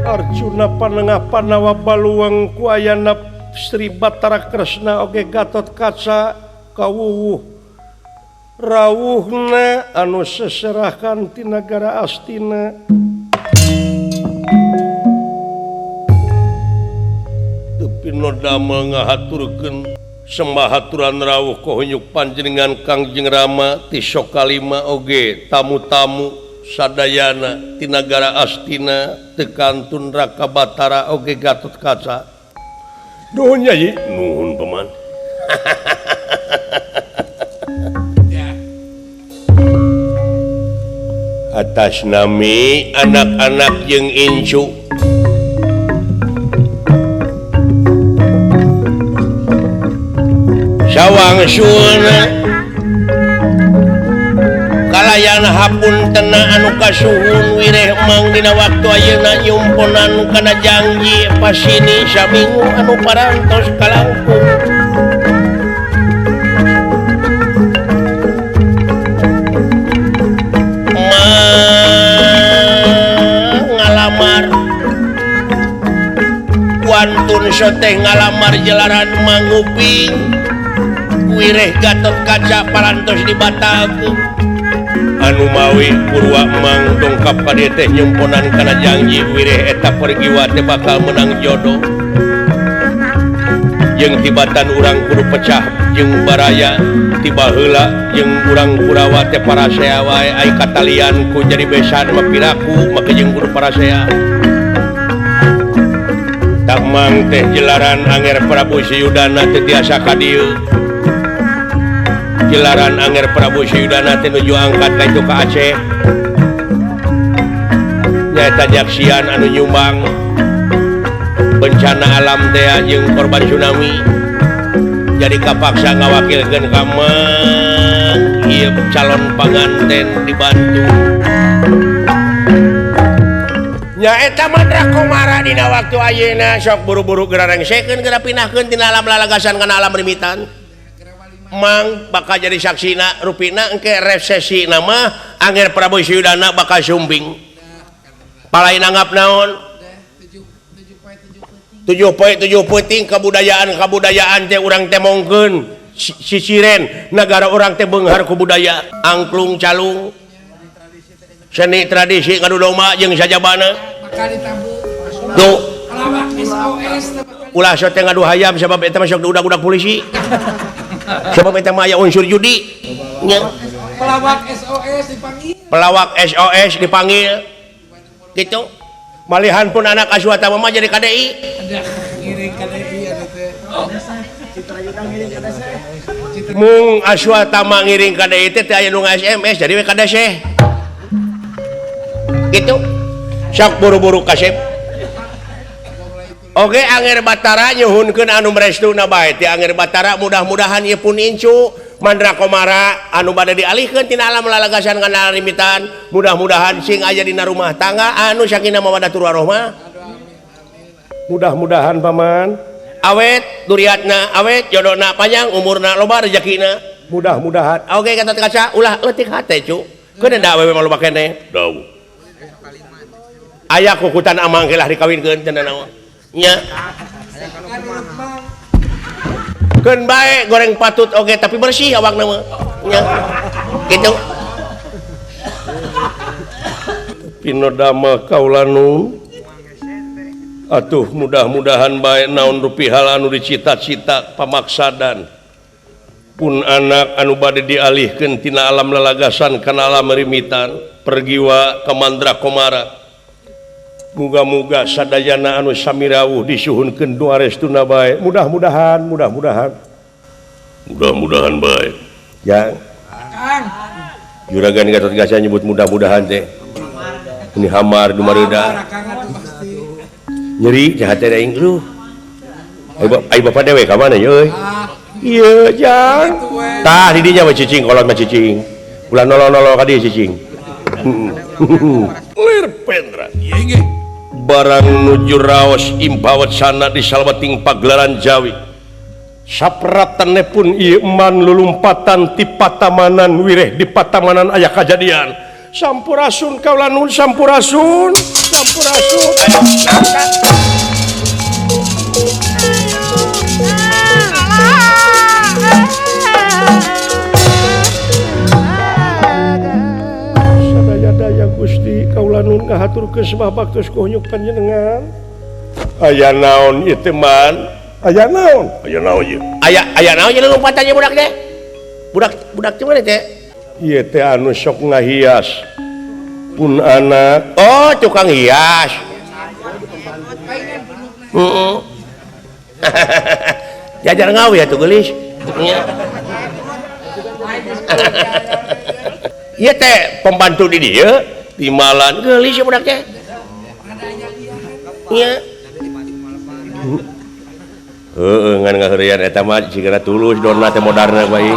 Arjuna panengapan baluang ku ayana Sri Bathara Kresna oge Gatot Kaca kawuwuh rawuhna anu seserahkan ti nagara Astina Pinoda ngahaturkeun sembahaturan rawuh kohonyuk panjenengan Kangjeng Rama ti Sokalima oge tamu-tamu sadayana ti nagara Astina tekantun Raka Bathara oge Gatot Kaca nuhun Nyai nuhun paman atas nami anak-anak jeung incu sawang suuna kalayan hapun tena anu kasuhun wireh mang dina waktu ayeuna nyumponan kana janji pasini saminggu anu parantos kalangkung ngalamar wantun soteh ngalamar jelaran manguping wireh Gatot Kaca parantos dibatakeun anu mawi purwa mang dongkap ka dieu teh nyumponan kana janji wireh eta pergiwa teh bakal menang jodoh jeung tibatan urang kudu pecah jeung baraya tiba heula jeung urang Kurawa teh parasea wae ai katalian ku jadi besan mah piraku make jeung kudu parasea tak mang teh jelaran Anger Prabu Siyudana teh tiasa ka dieu jelaran Anger Prabu Siyudana teh nuju angkat ka itu ka Aceh nyaeta jaksian anu nyumbang bencana alam teh jeung korban tsunami jadi kapaksa ngawakilkeun ka mang ieu calon panganten dibantu nyaeta Mandra Komara dina waktu ayeuna sok buru-buru geura rengsekeun geura pindahkeun tina alam lalagasan kana alam rimitan mang bakal jadi saksina rupina engke resesi nama Anger Prabu Siyudana bakal sumbing palain anggap naon 7 peuting kabudayaan teh urang teh mongkeun sisiren negara orang teh beunghar ku budaya angklung calung seni tradisi ngadu domba jeung sajabana bakal ditabur tuh pelawak SOS ulah so teh ngadu hayam sabab eta masuk udak-udak polisi sebab eta mah aya unsur judi nya pelawak SOS dipanggil gitu malihan pun anak Aswata mah jadi KDI ada ngiring KDI ada teh mung Aswata mah ngiring KDI teh aya nu SMS jadi we KDC gitu sok buru-buru kasep oke Anger Bathara nyuhunkeun anu merestuna bae ti Anger Bathara mudah-mudahan ieu pun incu Mandra Komara anu bade dialihkeun tina alam lalagasan kana rimitan mudah-mudahan sing aya dina rumah tangga anu sakinah mawaddatur warahmah mudah-mudahan paman awet duriatna awet jodohna panjang umurna loba rezekina mudah-mudahan oke Gatot Kaca ulah leutik hate cu keun da awewe maloba keneh daw aya kukutan amang lah dikawinkeun cenah naon nya keun bae goreng patut oge tapi bersih awakna mah nya kitu pinoda mah kaulanu atuh mudah-mudahan bae naon rupihal anu dicita-cita pamaksadan pun anak anu bade dialihkeun tina alam lalagasan kana alam rimitan pergiwa ka Mandra Komara muga-muga sadayana anu samirawuh disuhunkeun doa restuna bae mudah-mudahan baik ya juragan Gatot Kaca nyebut mudah-mudahan teh ini hamar dumareuda nyeri jahat teh aing lu ai bapak dewe ka mana ye euy ieu jang tah di dinya mah cicing kolot mah cicing ulah nolol-nolol ka dieu cicing lir pendra barang nuju raos impawat sana di salwating pagelaran Jawi sapratane pun ieu eman lulumpatan ti patamanan wireh di patamanan aya kajadian sampurasun kaula nuhun sampurasun sadaya Gusti kaula nuhun ngahaturkeun sembah baktos kunyuk panjenengan aya naon ieu teh man aya naon ieu aya naon jeung lompatannya budak teh budak teh mana teh ieu teh anu sok ngahias pun anak oh tukang hias jajar ngawi ya tuh gelis iya teh pembantu di dia timalan gelis ya budak teh iya ngan ngaheurean eta mah sigana tulus donna teh modalna bae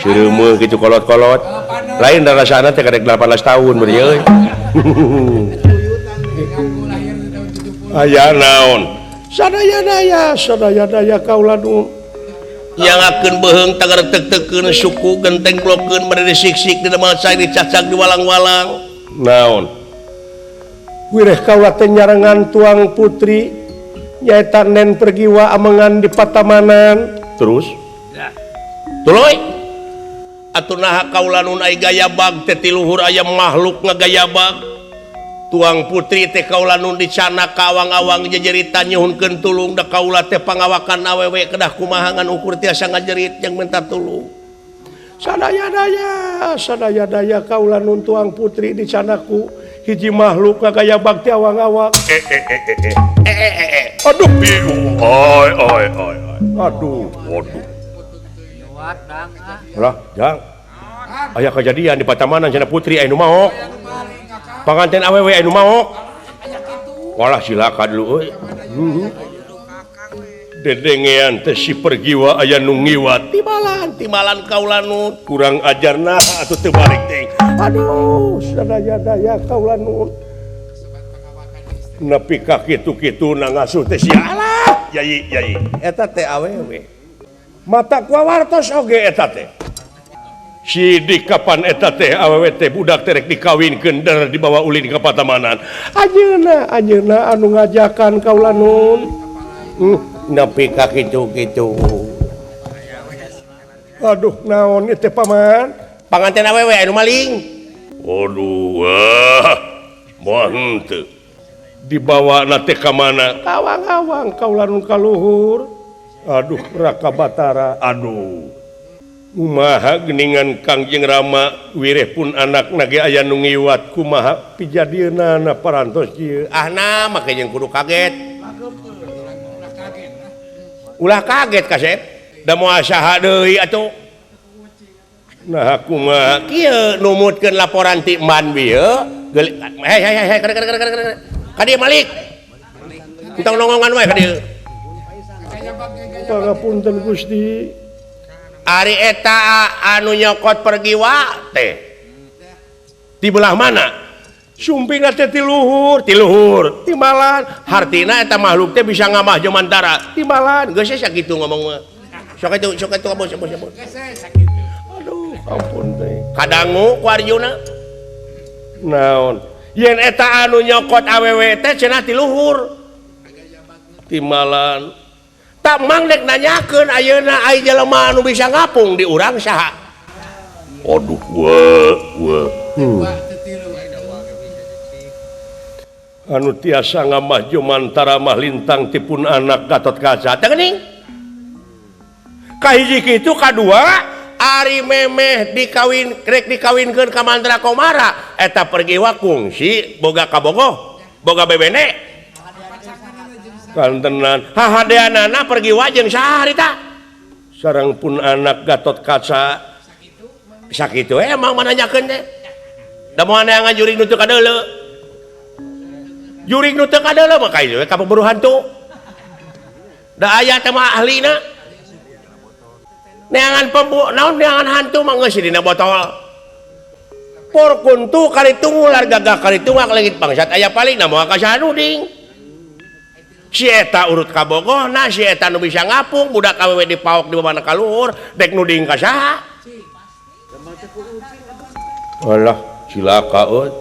Cireumeung kitu kolot-kolot lain rasana teh karek 18 tahun bari euy aya naon sadaya kaula nu nyangakeun beheung tagartek-tekeun suku genteng blokeun bade disik-sik di damal sae dicacak di walang-walang naon wireh kaula teh nyarengan tuang putri nyaeta nen pergiwa amengan di patamanan terus tuluy atuh kaula nun aya gayabag teh ti luhur aya makhluk ngagayabag tuang putri teh kaula nun dicana ka awang-awang jejerita nyuhunkeun tulung da kaula teh pangawakan awewe kedah kumaha ngan ukur tiasa ngajerit yang minta tulung sadaya kaula nun tuang putri dicanaku hiji makhluk ngagayabag ti awang-awang aduh bingung aduh lah jang aya kejadian di patamanan cenah putri anu maok panganten awewe anu maok walah silakan dulu euy dedengean teh si pergiwa aya nu ngiwat timalan kaula nu kurang ajarna atuh teu balik teh aduh sadaya kaula nu nepi ka kitu-kituna ngasuh teh sialah yai eta teh awewe mata kuawartos oge eta teh sidik kapan eta teh awewe teh budak teh rek dikawinkeun der dibawa ulin ka patamanan ajeuna anu ngajakan kaula nun nepi ka kitu-kitu aduh naon ieu teh paman panganten awewe anu maling aduh moal henteu dibawa na teh ka mana awang-awang kaula nun kaluhur aduh Raka Batara aduh kumaha geuningan Kangjeng Rama wireh pun anak nage aya nu ngiwat kumaha pijadieunana parantos ieu ahna make jeung kudu kaget ulah kaget kasep da moal saha deui atuh nah kumaha kieu numutkeun laporan ti man bieu hei ka dieu Malik entong nongongan wae ka dieu pangapunten Gusti ari eta anu nyokot pergiwa teh di belah mana sumpingna teh ti luhur timbalan hartina eta makhluk teh bisa ngamah jomantara timbalan geus sakitu ngomong mah sok itu abos aduh ampun teh kadangu ku Arjuna naon yen eta anu nyokot awewe teh cenah ti luhur timbalan tak mangdek nanyakeun ayeuna aya jelema anu bisa ngapung di urang saha aduh wah anu tiasa ngamah jomantara mah lintang tipun anak Gatot Kaca teh geuning kahiji kitu kadua Ari memeh dikawinkeun ka Mantra Komara eta pergi wakung si boga kabogoh boga bebene kantenan hahadeanana pergi wajeng saha harita sareng pun anak Gatot Kaca sakitu emang mananyakeun teh da moal aya ngajurig nu teu kadeuleu jurig nu teu kadeuleu mah ka ieu ka pemburu hantu da aya teh mah ahlina neangan naon neangan hantu mah geus dina botol por kuntu kalitung ular gagah kalitung leungit bangsat aya palingna moal ka saha nuding si eta urut kabogohna si eta nu bisa ngapung budak awewe dipaok di babana kaluhur dek nuding ka saha alah cilaka eut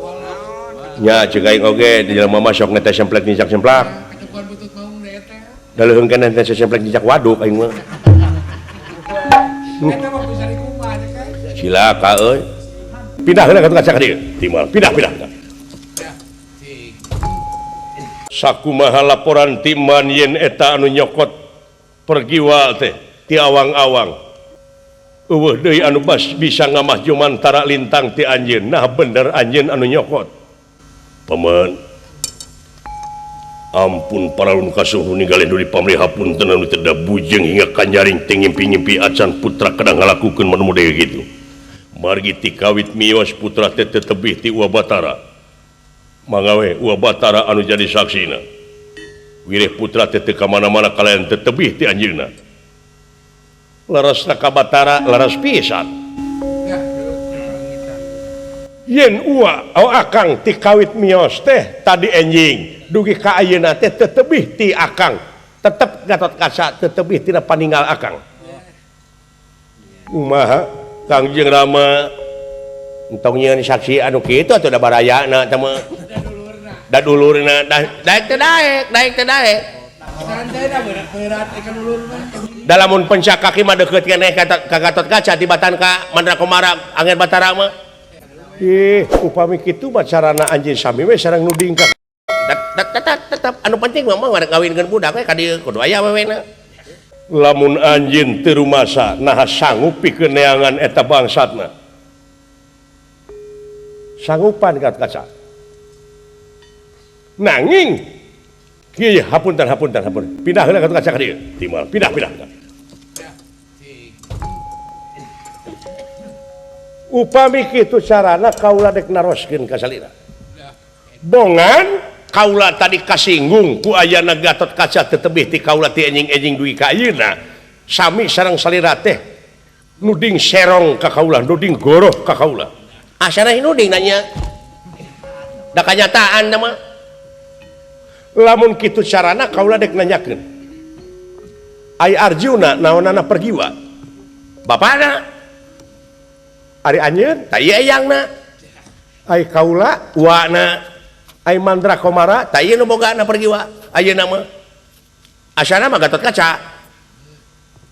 nya ceuk aing oge di jelema mah sok nete semplek nijak semplak Ketukan butut maung deh teh. da leuheung kana nete semplek nijak waduk aing mah Eta mah bisa dikumpah teh kan. cilaka euy pindah heula Gatot Kaca ka dieu timal pindah sakumaha laporan timan yen eta anu nyokot pergiwa teh ti awang-awang eueuh deui anu bisa ngamahju mantara lintang ti anjeun nah bener anjeun anu nyokot paman ampun paralun kasuhun ninggalin duli pamrih hapunten anu teu da bujeng hingga kanyaring teu ngimpi-ngimpi acan putra kadang ngalakukeun manu model kitu margi ti kawit mios putra teh tetebih ti Uwa Batara mangawe Uwa Batara anu jadi saksina wireh putra teh teu ka mana-mana kalayan tetebih ti anjeunna larasna ka Batara laras pisan yen Uwa akang ti kawit mios teh tadi enjing dugi ka ayeuna teh tetebih ti akang tetep Gatot Kaca tetebih tina paninggal akang kumaha Kangjeng Rama entong nyeun saksi anu kitu atuh da barayana teh mah da dulurna daek teh daek Santena berat ikan ulur mah. dalamun pencak kaki mah deukeut keneh ka Gatot Kaca tibatan ka Mantra Komara Angger Batara mah upami kitu mah carana anjeun sami we sareng nuding ka tetap anu penting mah ngawinkeun budak we ka dieu kudu aya awewena lamun anjeun teu rumasa naha sanggup pikeun neangan eta bangsatna sanggupan Gatot Kaca nanging kieu hapunten pindah heula Gatot Kaca ka dieu timal pindah upami kitu carana kaula dek naroskeun ka salira bongan kaula tadi kasinggung ku ayana Gatot Kaca tetebih ti kaula ti enjing-enjing duwi ka ayeuna sami sareng salira teh nuding serong ka kaula nuding goroh ka kaula asana nuding nanya da kanyataan mah lamun kitu carana kaula dek nanyakeun ai Arjuna naonana pergiwa bapana ari anjeun tah ieu eyangna ai kaula uwana ai Mantra Komara tah ieu nu bogana pergiwa ayeuna mah asana mah Gatot Kaca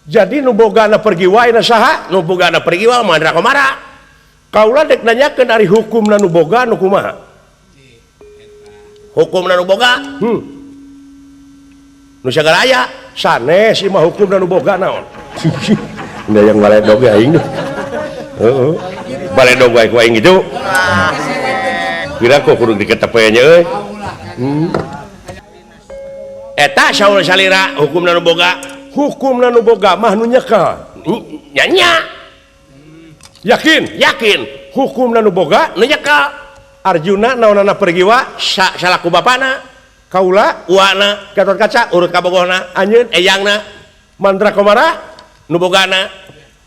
jadi nu bogana pergiwa ayeuna saha nu bogana pergiwa Mantra Komara kaula dek nanyakeun ari hukumna nu boga nu kumaha hukumna nu boga nu sagala aya sanes ieu mah hukumna nu boga naon da yang baledog aing heeh baledog wae ku aing gitu kira kok kudu diketepenya euy eta saur salira hukumna nu boga mah nu nyekel nya yakin hukumna nu boga nu nyekel Arjuna naonana pergiwa salaku bapana kaula uwana Gatot Kaca urut kabogohna anjeun eyangna Mantra Komara nu bogana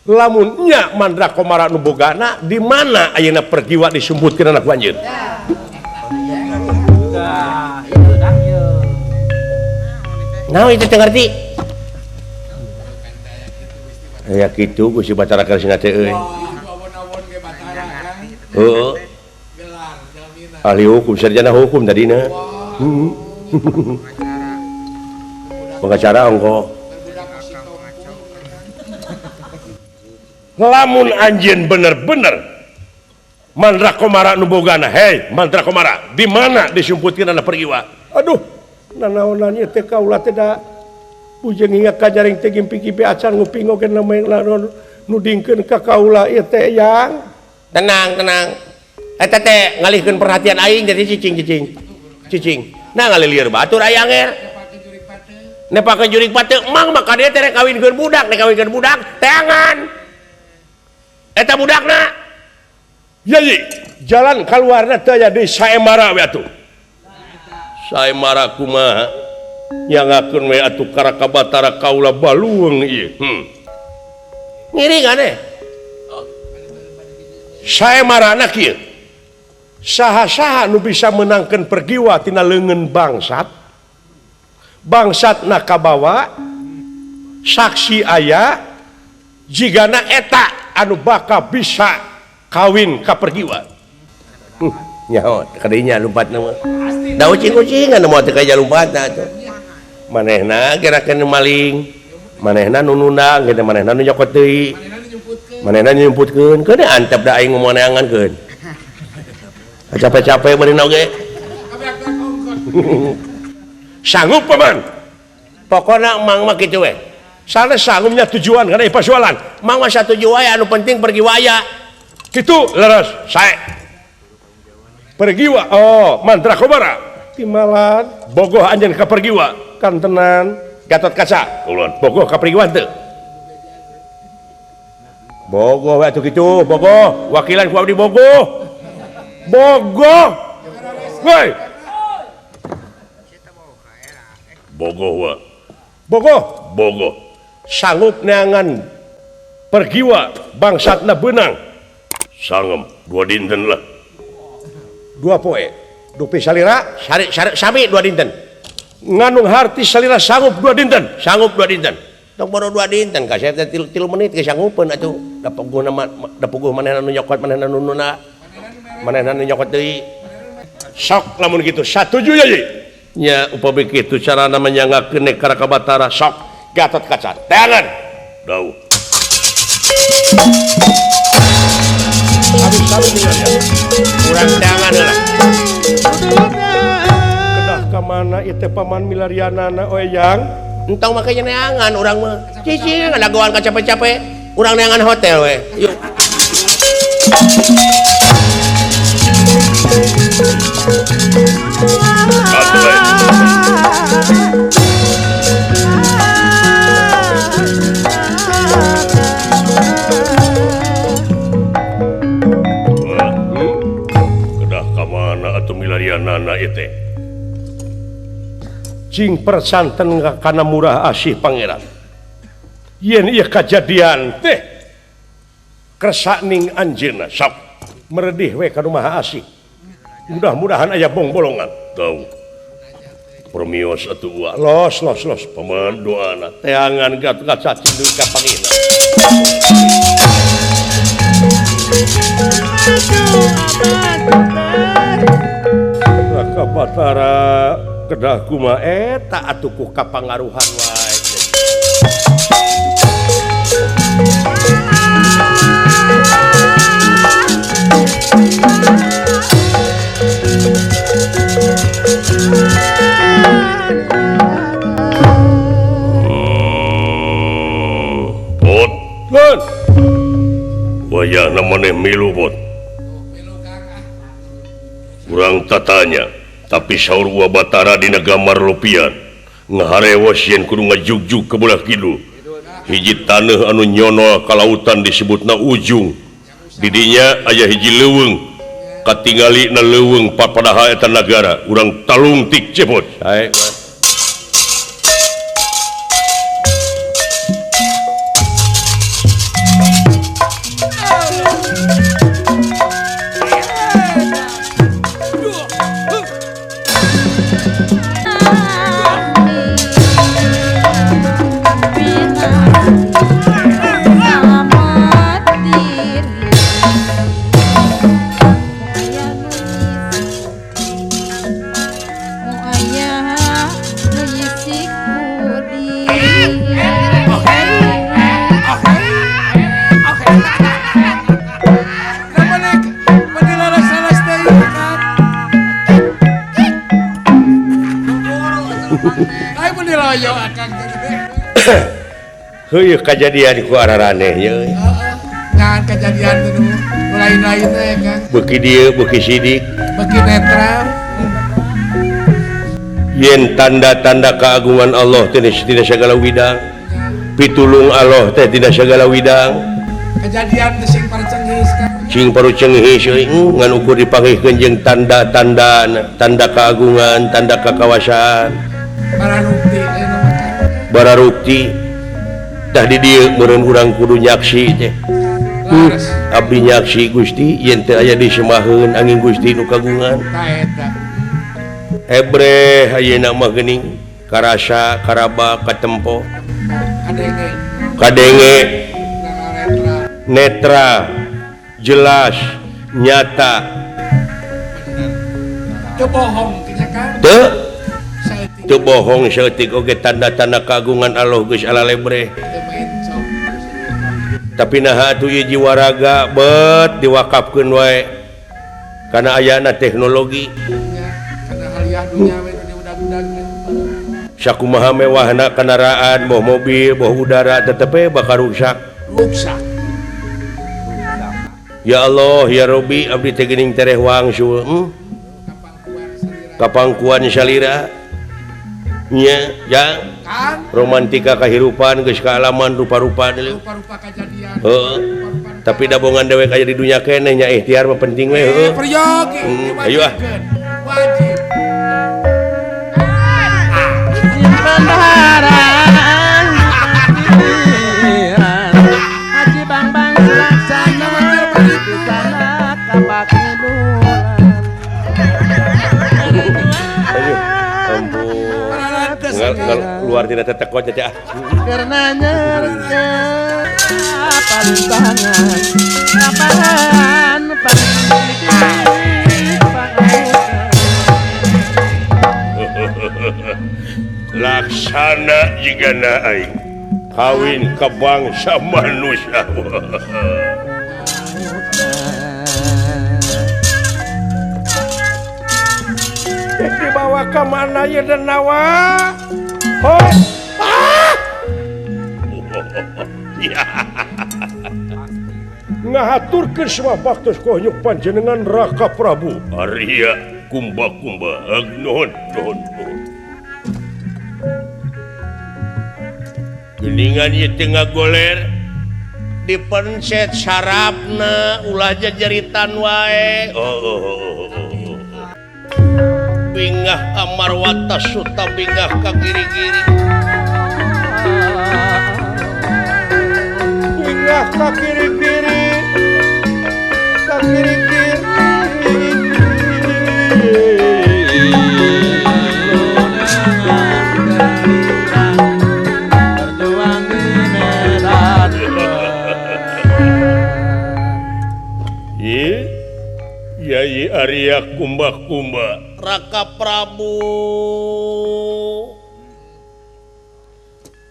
lamun nya Mantra Komara nu bogana di mana ayeuna pergiwa disumputkeun anak anjeun naon itu teu ngarti aya kitu Gusti Batara Karsina teh euy Awon-awon ge Batara kan. heeh Gelar jamina. ahli hukum sarjana hukum tadina pengacara ongko lamun anjeun bener-bener Mantra Komara nu bogana hei Mantra Komara di mana disumputkeun anak pergiwa aduh nanaonan ieu teh kaula teh da bujeng hingga kajaring teh gimpi-gimpi acan nguping oge nudingkeun ka kaula ieu teh yang tenang eta teh ngalihkeun perhatian aing jadi cicing nah ngalilieur batur aya anger nepakeun jurik pateu mang maka dia teh rek kawinkeun budak teangan eta budakna Yai jalan keluarna teh aya di saemara we atuh saemara kumaha nyangakeun we atuh karaka batara kaula baluweung ieu ngiri kan saemarana kieu saha-saha nu bisa menangkeun pergiwa tina leungeun bangsatna kabawa saksi aya jigana eta anu bakal bisa kawin ka pergiwa nyaho kadinya lompatna mah da ucing-ucingan moal teu kaya lompatna atuh manehna gerakeun maling manehna nu nundang geus manehna nu nyokot deui manehna nyumputkeun keun antep da aing ngomong neangankeun capek-capek beureun oge sanggup paman pokona mang mah kitu we saleh sanggupnya tujuan kana persoalan mang mah satuju wae anu penting pergi waya kitu leres sae pergi wa mantra kobara timalan bogoh anjeun ka pergi wa kantenan Gatot Kaca ulun bogoh ka pergi wa teu bogoh we atuh kitu bogoh wakilan ku abdi bogoh woi bogoh sanggup neangan pergiwa bangsatna beunang sangem 2 dinten lah 2 poe dupi salira sami 2 dinten nganung harti salira sanggup 2 dinten tong baru 2 dinten ka saya 3 menit geus sanggupeun atuh da puguh manehna nu nyokot manehna nu nuna manehna nu nyokot deui sok lamun kitu satuju ya nya upami kitu carana menyangakeun karaka batara sok Gatot Kaca teangan dawuh habis urang teangan heula kedah ka mana ieu teh paman milarianana oyang entong make neangan urang mah cicing ngadagoan ka capek-capek urang neangan hotel we yuk kedah kamana atuh milarianana ieu teh cing persanten kana murah asih pangeran yen ieu kajadian teh kersaning anjeunna sok meredih we ka Maha Asih mudah-mudahan aya bong-bolongan tau permios atuh los paman doana teangan Gatot Kaca cindu ka pangina Raka Batara kedah kumaha eta atuh ku kapangaruhan wae Bot wayahna maneh milu bot urang tatanya tapi saur Wa Batara dina gambar lopian ngaharewas yen kudu ngajugjug ke belah kidul hiji taneuh anu nyonol ka lautan disebutna Ujung didinya aya hiji leuweung katinggalina leuweung papadaha eta nagara urang talung tik cepot sae kejadian ku araraneh Ngan kejadian itu lain-lain kan. beki dia beki sidik Bagi netral. yen tanda-tanda keagungan Allah tidak segala widang pitulung Allah teh tidak segala widang Kejadian teh sing parcenghis kan. cing paru cenghis ngan ukur dipanggihkeun jeung tanda-tanda tanda keagungan tanda kekawasaan Bararukti bararukti dah di dieu meureun urang kudu nyaksi teh laras. abdi nyaksi Gusti yen teu aya disemaheun angin Gusti nu kagungan Nah eta. Hebre ayeuna mah geuning karasa karaba katempo Kadenge. kadenge Netral. netra jelas nyata Teu bohong kita kan. teu Saeutik teu bohong saeutik oge tanda-tanda kagungan Allah geus alalebre teu main sok. tapi naha atuh ieu jiwa raga bet diwakafkeun wae kana ayana teknologi Ya, karena haliah dunia we teh udag-udag. sakumaha mewahna kendaraan boh mobil boh udara tetep bakal rusak Ruksak. ya Allah ya Robbi abdi teh geuning tereh wangsul kapangkuan salira nya ya Kan romantika kahirupan geus kaalaman rupa-rupa deui rupa-rupa kejadian. heueuh tapi dabongan dewek aya di dunya keneh nya ikhtiar mah penting we heueuh Peryogi. ayo ah. Wajib. Bandaran Haji Bang Bang Laksana di sana kabak bulan. ayo ampun ngal luar tina teh teko teh ah Karenanya paling tangan apaan laksana jigana aing kawin ka bangsa manusia dibawa ke mana ya Denawa ngahaturkeun semua baktos konyuk panjenengan Raka Prabu Arya kumba-kumba nuhun geningan ieu teh ngagoler dipencet sarapna ulah jajaritan wae bingah amarwata suta bingah ka kiri-kiri bingah ka kiri-kiri ka kiri-kiri berjuang di medan. Yai Arya kumba-kumba Raka Prabu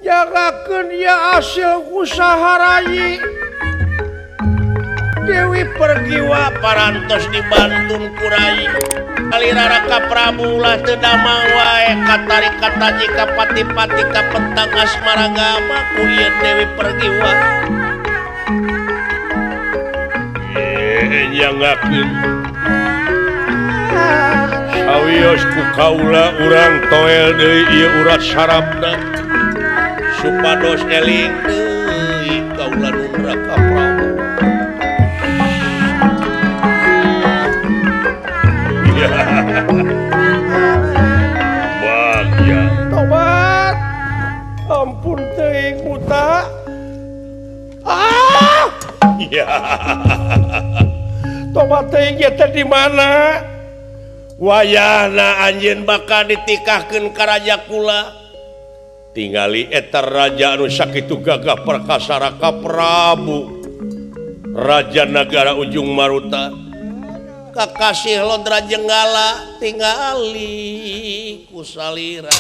jagakeun ya hasil usaha rayi Dewi pergiwa parantos dibantun kurai alira Raka Prabu lah teu damang wae katari-kata jika pati-pati ka pentang asmaragama ku ieu Dewi pergiwa nyangakeun sawios ku kaula urang toel deui ieu urat sarabna supados eling deui kaula nun Raka Prabu bagya tobat ampun teuing buta ya tobat teuing ieu teh di mana wayahna anjeun bakal ditikahkeun ka raja kula tingali eta raja anu sakitu gagah perkasa Raka Prabu raja nagara Ujung Maruta kakasih Lodra Jenggala tingali ku salira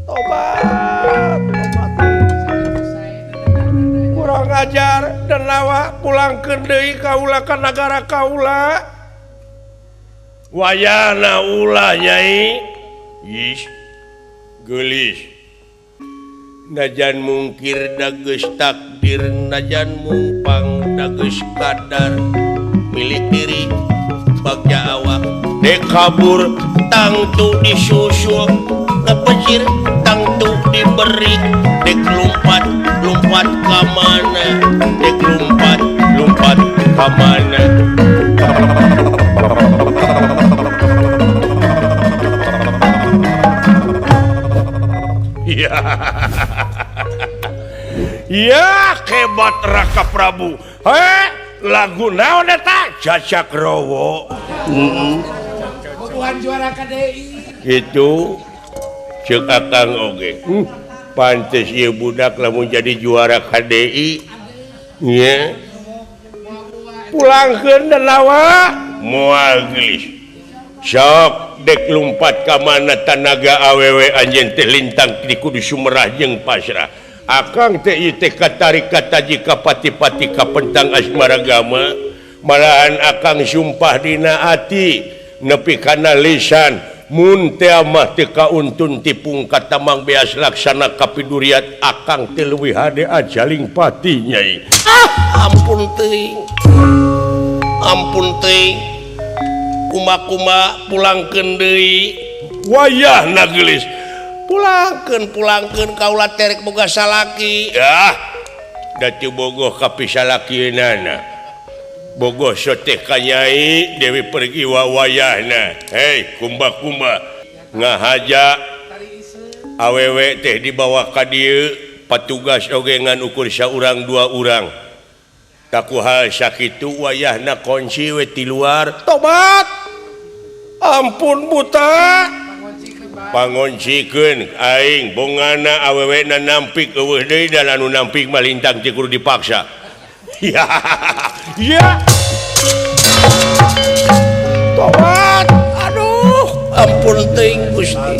tobat kurang ajar Denawa pulangkeun deui kaula ka nagara kaula wayahna ulah nyai gelis najan mungkir dageus takdir najan mumpang dageus kadar milik diri bagja awak dek kabur tangtu disusul ngepecir tangtu diberi dek lompat ka mana dek lompat ka mana ya hebat Raka Prabu lagu naon eta Cacakrowo Bukan juara KDI. itu cek akang oge pantes ieu budak lamun jadi juara KDI nya pulangkeun lawa moal gelis sok dek lumpat ka mana tanaga awewe anjeun teh lintang di kudu Sumerah jeung pasrah akang teh ieu teh katarikat taji ka pati-pati ka pentang asmaragama malahan akang sumpah dina ati nepi kana lisan mun teh mah teu kauntun tipung katamang beas laksana kapiduriat akang teh leuwih hade ajaling pati nyai ampun teuing kuma pulangkeun deui wayahna geulis pulangkeun kaula terek boga salaki da teu bogoh ka pisalakieunana bogoh soteh ka nyai Dewi pergi wayahna hei kumba ngahaja awewe teh dibawa ka dieu patugas oge ngan ukur saurang dua urang takuhal sakitu wayahna kunci we ti luar tobat ampun buta pangoncikeun aing bongana awewena nampik eueuh deui dan anu nampik mah lintang teh kudu dipaksa ya tobat aduh ampun teuing Gusti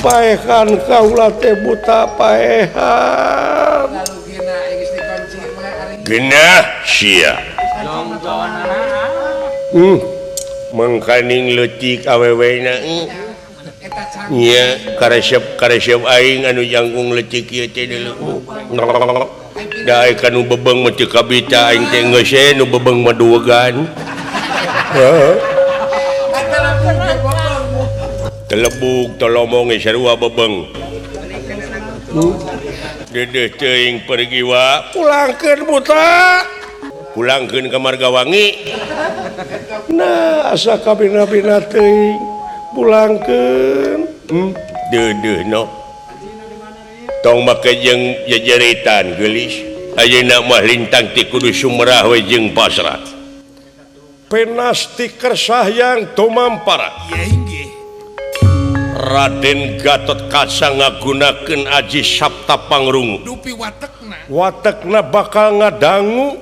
paehan kaula teh buta paehan Lalu gina geus dikunci mah ari. genah sia mangkaning leutik awewena Eta canggih. nya karesep aing anu jangkung leutik ieu teh deuleu da aya kanu bebeng mah teu kabita aing teh geus nu bebeng mah duwegan Eta langsung ge bobong. telebuk tolomong sarua bebeng dedeh teuing pergi wa pulangkeun buta pulangkeun ka Margawangi nah asa kabina-bina teuing pulangkeun dedeh no tong make jeung jejeritan geulis ayeuna mah lintang ti kudu Sumerah we jeung pasrah penasti kersayang tumampara Raden Gatot Kaca ngagunakeun aji sabta pangrungu Dupi watekna bakal ngadangu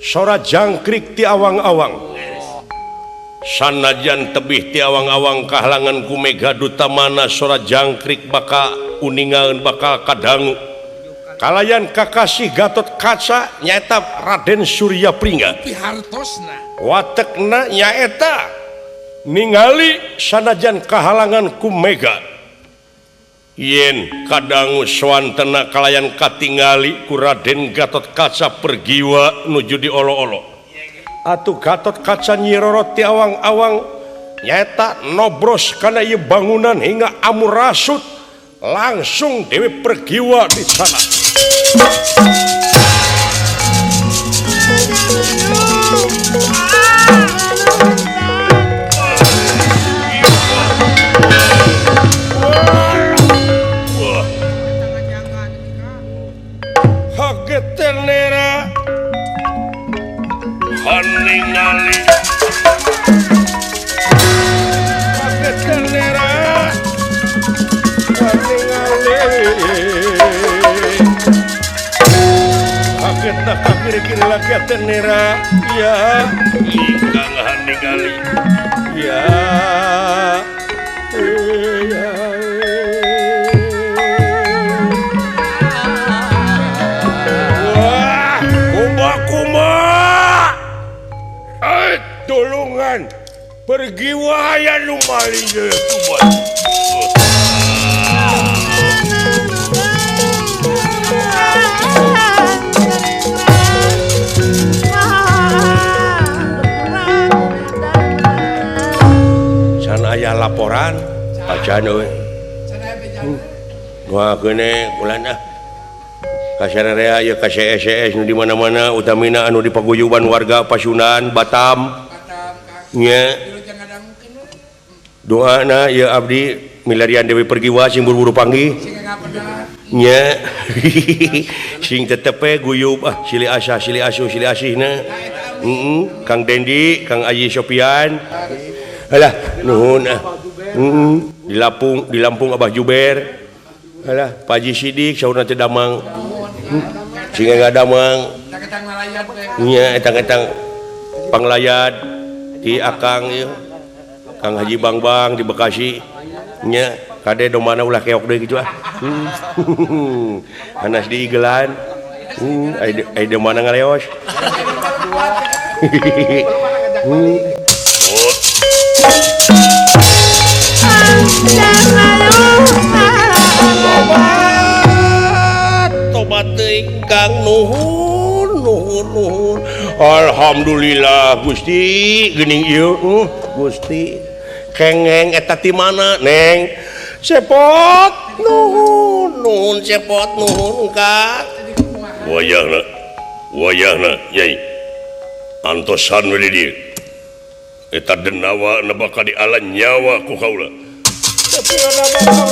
sora jangkrik ti awang-awang sanajan tebih ti awang-awang kahalangan ku mega duta mana sora jangkrik bakal uningaeun bakal kadangu kalayan kakasih Gatot Kaca nyaeta Raden Suryapringga hartosna watekna nyaeta ningali sanajan kahalangan ku mega yen kadangu swantena kalayan katingali ku Raden Gatot Kaca pergiwa nuju di olo-olo atuh Gatot Kaca nyirorot ti awang-awang nyaeta nobros kana ieu bangunan hingga amurasut langsung dewe pergiwa di sana Hagetenera haningali hagetenera hagetna kakiri-kiri lagi hagetenera ya ingkang haningali ya pergi wahaya nu maling tuban can aya laporan bacaan we gua kene ulana kasarea ya KCSS di mana-mana utamina anu di paguyuban warga Pasundan Batam nya doana ya abdi milarian Dewi Pergiwa sing buru-buru panggih nya sing tetep guyub silih asihna Kang Dendi Kang Aji Sopian alah nuhun di Lampung Abah Juber alah Pak Haji Sidik saurna teh damang sing ngadamang nya etang-etang panglayad di Akang ieu Kang Haji Bang di Bekasi nya kade do mana ulah keok deui kitu anas di Igelan ai de mana ngaleos tobat teuing Kang nuhun alhamdulillah Gusti geuning ieu Gusti kengeng eta ti mana Neng cepot nuhun cepot nuhun Kang wayahna Nyai antosan we dieu eta denawa na bakal dialan nyawa ku kaula tapi ana atos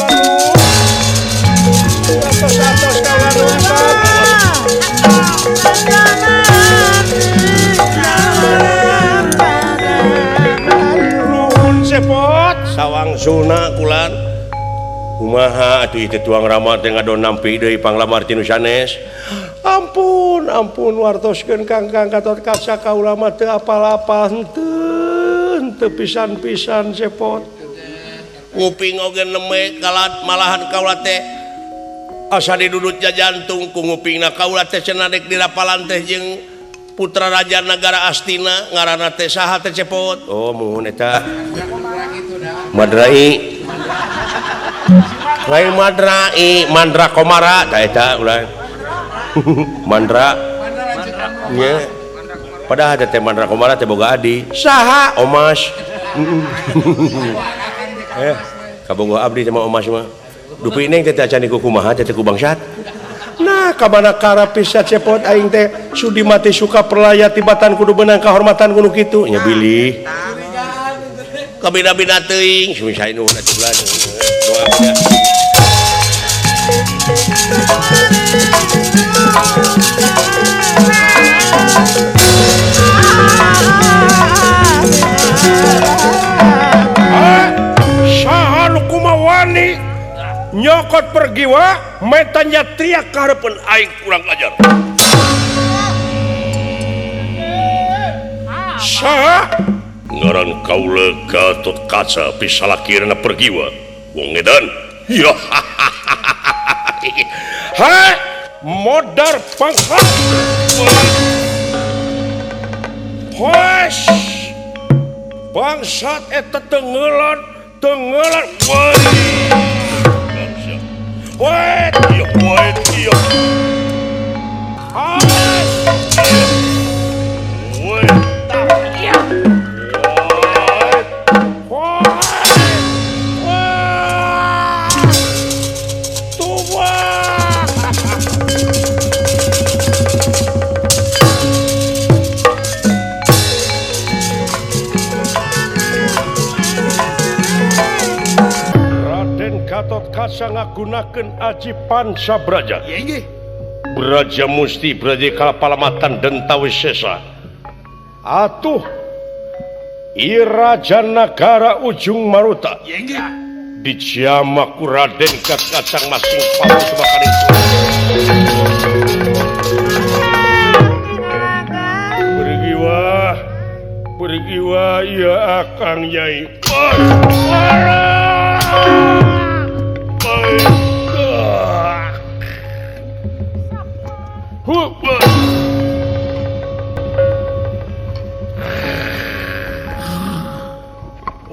nuhun cepot sawang sulna kulan kumaha atuh teh tuang rama teh ngadon nampi deui panglamar tinu sanes ampun wartoskeun Kang katot kaca kaula mah teu apal-apal henteu pisan-pisan cepot nguping oge neme kalat malahan kaula teh asa didudut jajantung ku ngupingna kaula teh cenah dek dirapalan teh jeung putra raja negara Astina ngaranna teh saha teh cepot oh muhun eta Madrai lain Madrai Mandra Komara ta eta ulah Mandra nya padahal teh Mandra Komara teh boga adi saha Omas kabogoh abdi sama Omas mah dupi neng teh acan ku kumaha teh ku bangsat nah kamana kara pisat cepot aing teh sudi mati suka perlaya tibatan kudu benang kahormatan kudu kitu nya bilih kabina-bina teuing sumisai nuhun atuh ulah doa saha nu kumawani nyokot pergiwa metanya teriak ka hareupeun aing kurang ajar saha ngaran kaula Gatot Kaca pisalakirna pergiwa wong edan ya hai modar pangkat hoes bangsat eta tenggelan wait iya Gatot Kaca ngagunakeun aji Pancabraja Braja Musti Braja Kalapalamatan Dentawis Sesa atuh ieu raja nagara Ujung Maruta dijama ku Raden Kacang Masing Pawu Subakaring bergiwa ya Akang Nyai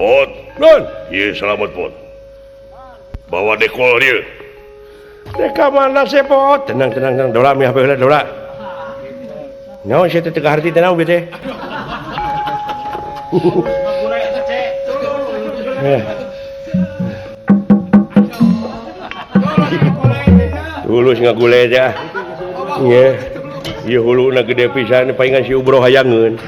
Pot, non, iya selamat Pot. Bawa dekol dia. Deka mana sih Pot? Tenang, dola mi HP dola. Nyawa saya tega harti tenang bete. Tulus ngagule aja. Iya hulu na gede pisan paingan si ubro hayangeun.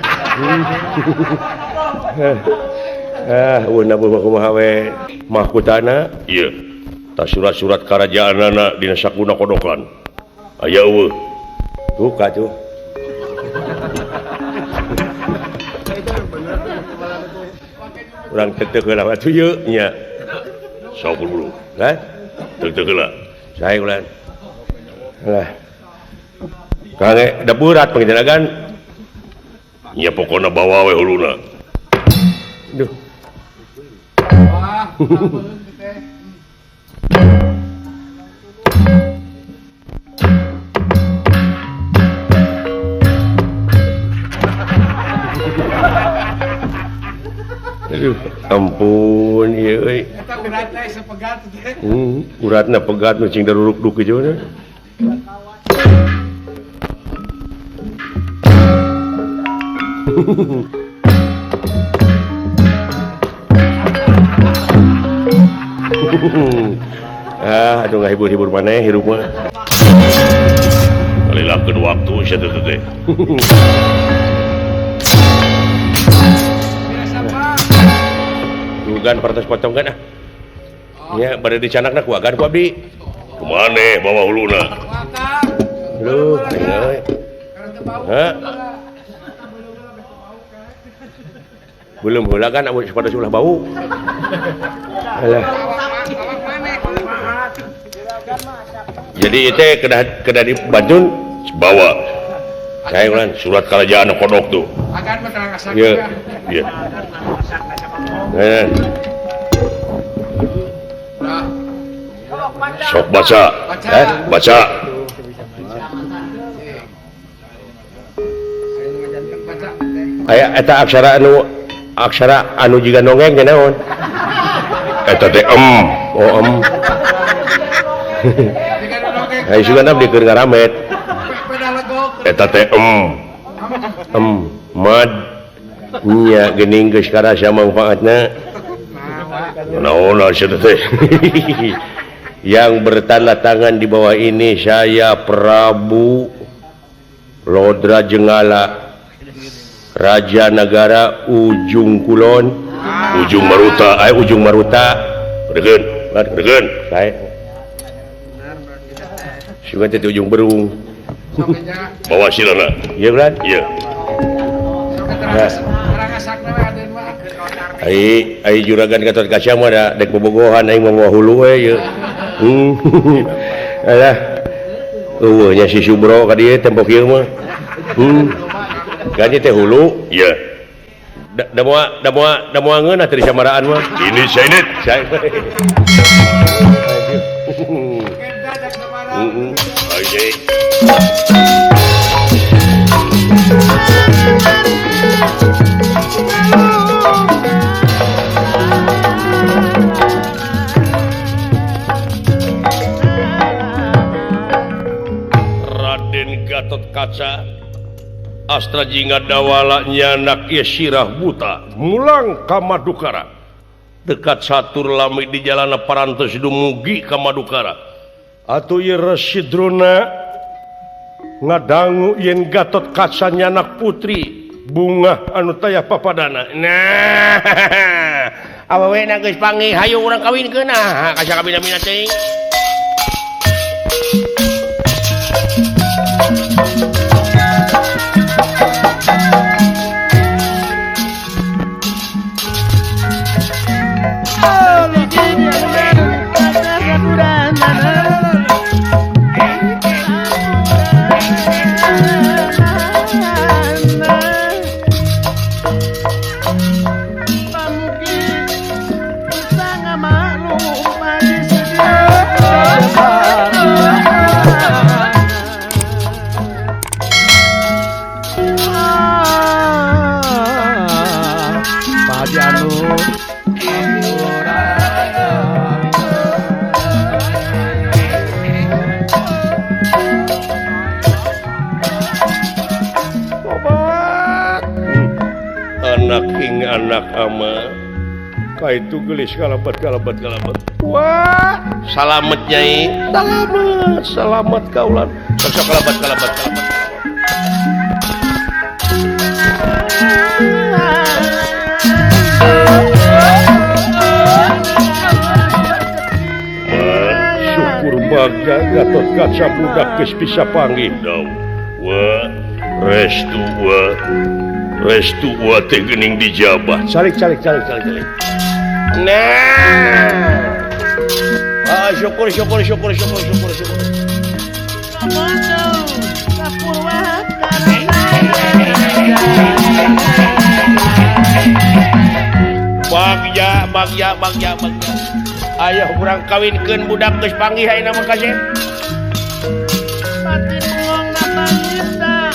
Una kumaha we mahkotana? Ieu. Ta surat-surat karajaanana dina sakuna kodokan. Aya eueuh. Tuh ka tuh. Urang teu heula atuh ieu nya. Sok dulu. Kan? Teu heula. Sae ulan. Lah. Kang da berat pangjelagan. Nya pokona bawa we huluna. Duh. Aduh, ampun ieu euy. Eta berat teh sepegat teh. Uratna pegat nu cing daruruk-duk ieu na. Aduh nggak hibur-hibur maneh hirup mah. Ngalilakeun waktu sia teh teh. Dugan partos potongan ah. Nya bade dicanakna ku agan ku abdi. Kumaneh bawa huluna. Lu, euy. Hah? Belum heula kan amun pada ulah bau. Alah. Jadi itu kedah dibantun bawa. Saya ulan surat kerajaan kodok tuh. Agan mah kasak. Iya. Iya. Sok baca. Baca. Aya eta aksara anu jiga nongeng teh naon? Eta teh oh Ai sugan abdi keur ngaramet. Eta teh mad nya geuning geus karasa manfaatna. Naon asa teh? Yang bertanda tangan di bawah ini saya Prabu Lodra Jenggala, Raja Negara Ujung Kulon, Ujung Maruta, Degen, saya. Sugan teh ujung berung. Bawa silana. Iya kan? Iya. Ai juragan Gatot Kaca mah da dek bobogohan aing mah hulu we ye. Alah. Eueuh nya si Subro ka dieu tempo kieu mah. Gaji teh hulu. Iya. Da moal ngeunah teh di samaraan mah. Ini Sainit. Ayo. Raden Gatot Kaca Astra Jingga Dawala nyanak ieu sirah buta mulang ka Madukara dekat satur lami di jalana parantos dumugi ka Madukara atuh ieu Residrona ngadangu yen Gatot Kaca nyanak putri bunga anu tayah papadana. Nah awewe na geus panggih hayu urang kawinkeun nah kaca kabina-bina teh. itu gelis kalabat. Wah, salamet nyai. selamat kaulan. Sok kalabat. Syukur bagja Gatot Kaca budak geus bisa panggih daun. Wah, restu teh geuning dijabah. Calik. Nah. Syukur. Bagja. Ayah kurang kawinkeun budak geus panggih ayeuna mah kasih. Pati pulong napangita.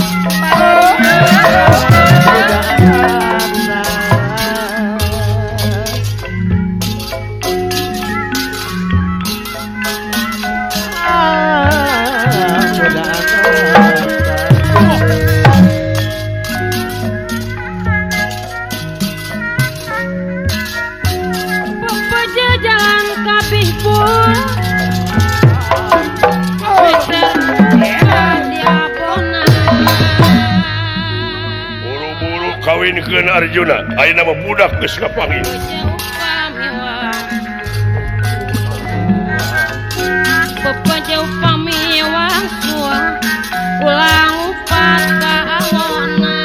Pejajaran kabeh pun Buru-buru kawinkeun Arjuna. Ayeuna mah budak geus kapanggih. Pepejeuh pamiwang suah ulang upat ka alona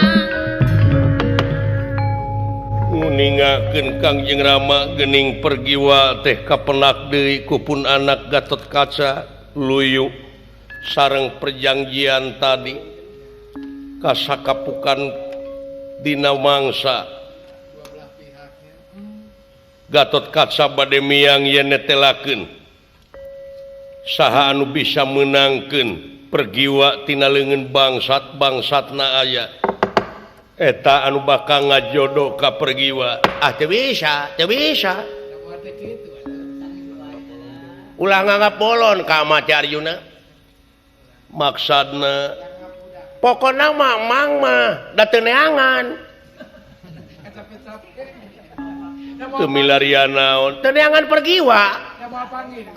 Ningakeun Kangjeng Rama geuning pergiwa teh kapenak deui kupun anak Gatot Kaca luyu sareng perjanjian tadi kasakapukan dina mangsa Gatot Kaca bade miang yen netelakeun saha anu bisa menangkeun pergiwa tina leungeun bangsatna aya eta anu bakal ngajodoh ka pergiwa teu bisa ulah ngapolon ka mah Arjuna maksudna pokona mang mah da teu neangan teu milarian naon teu neangan pergiwa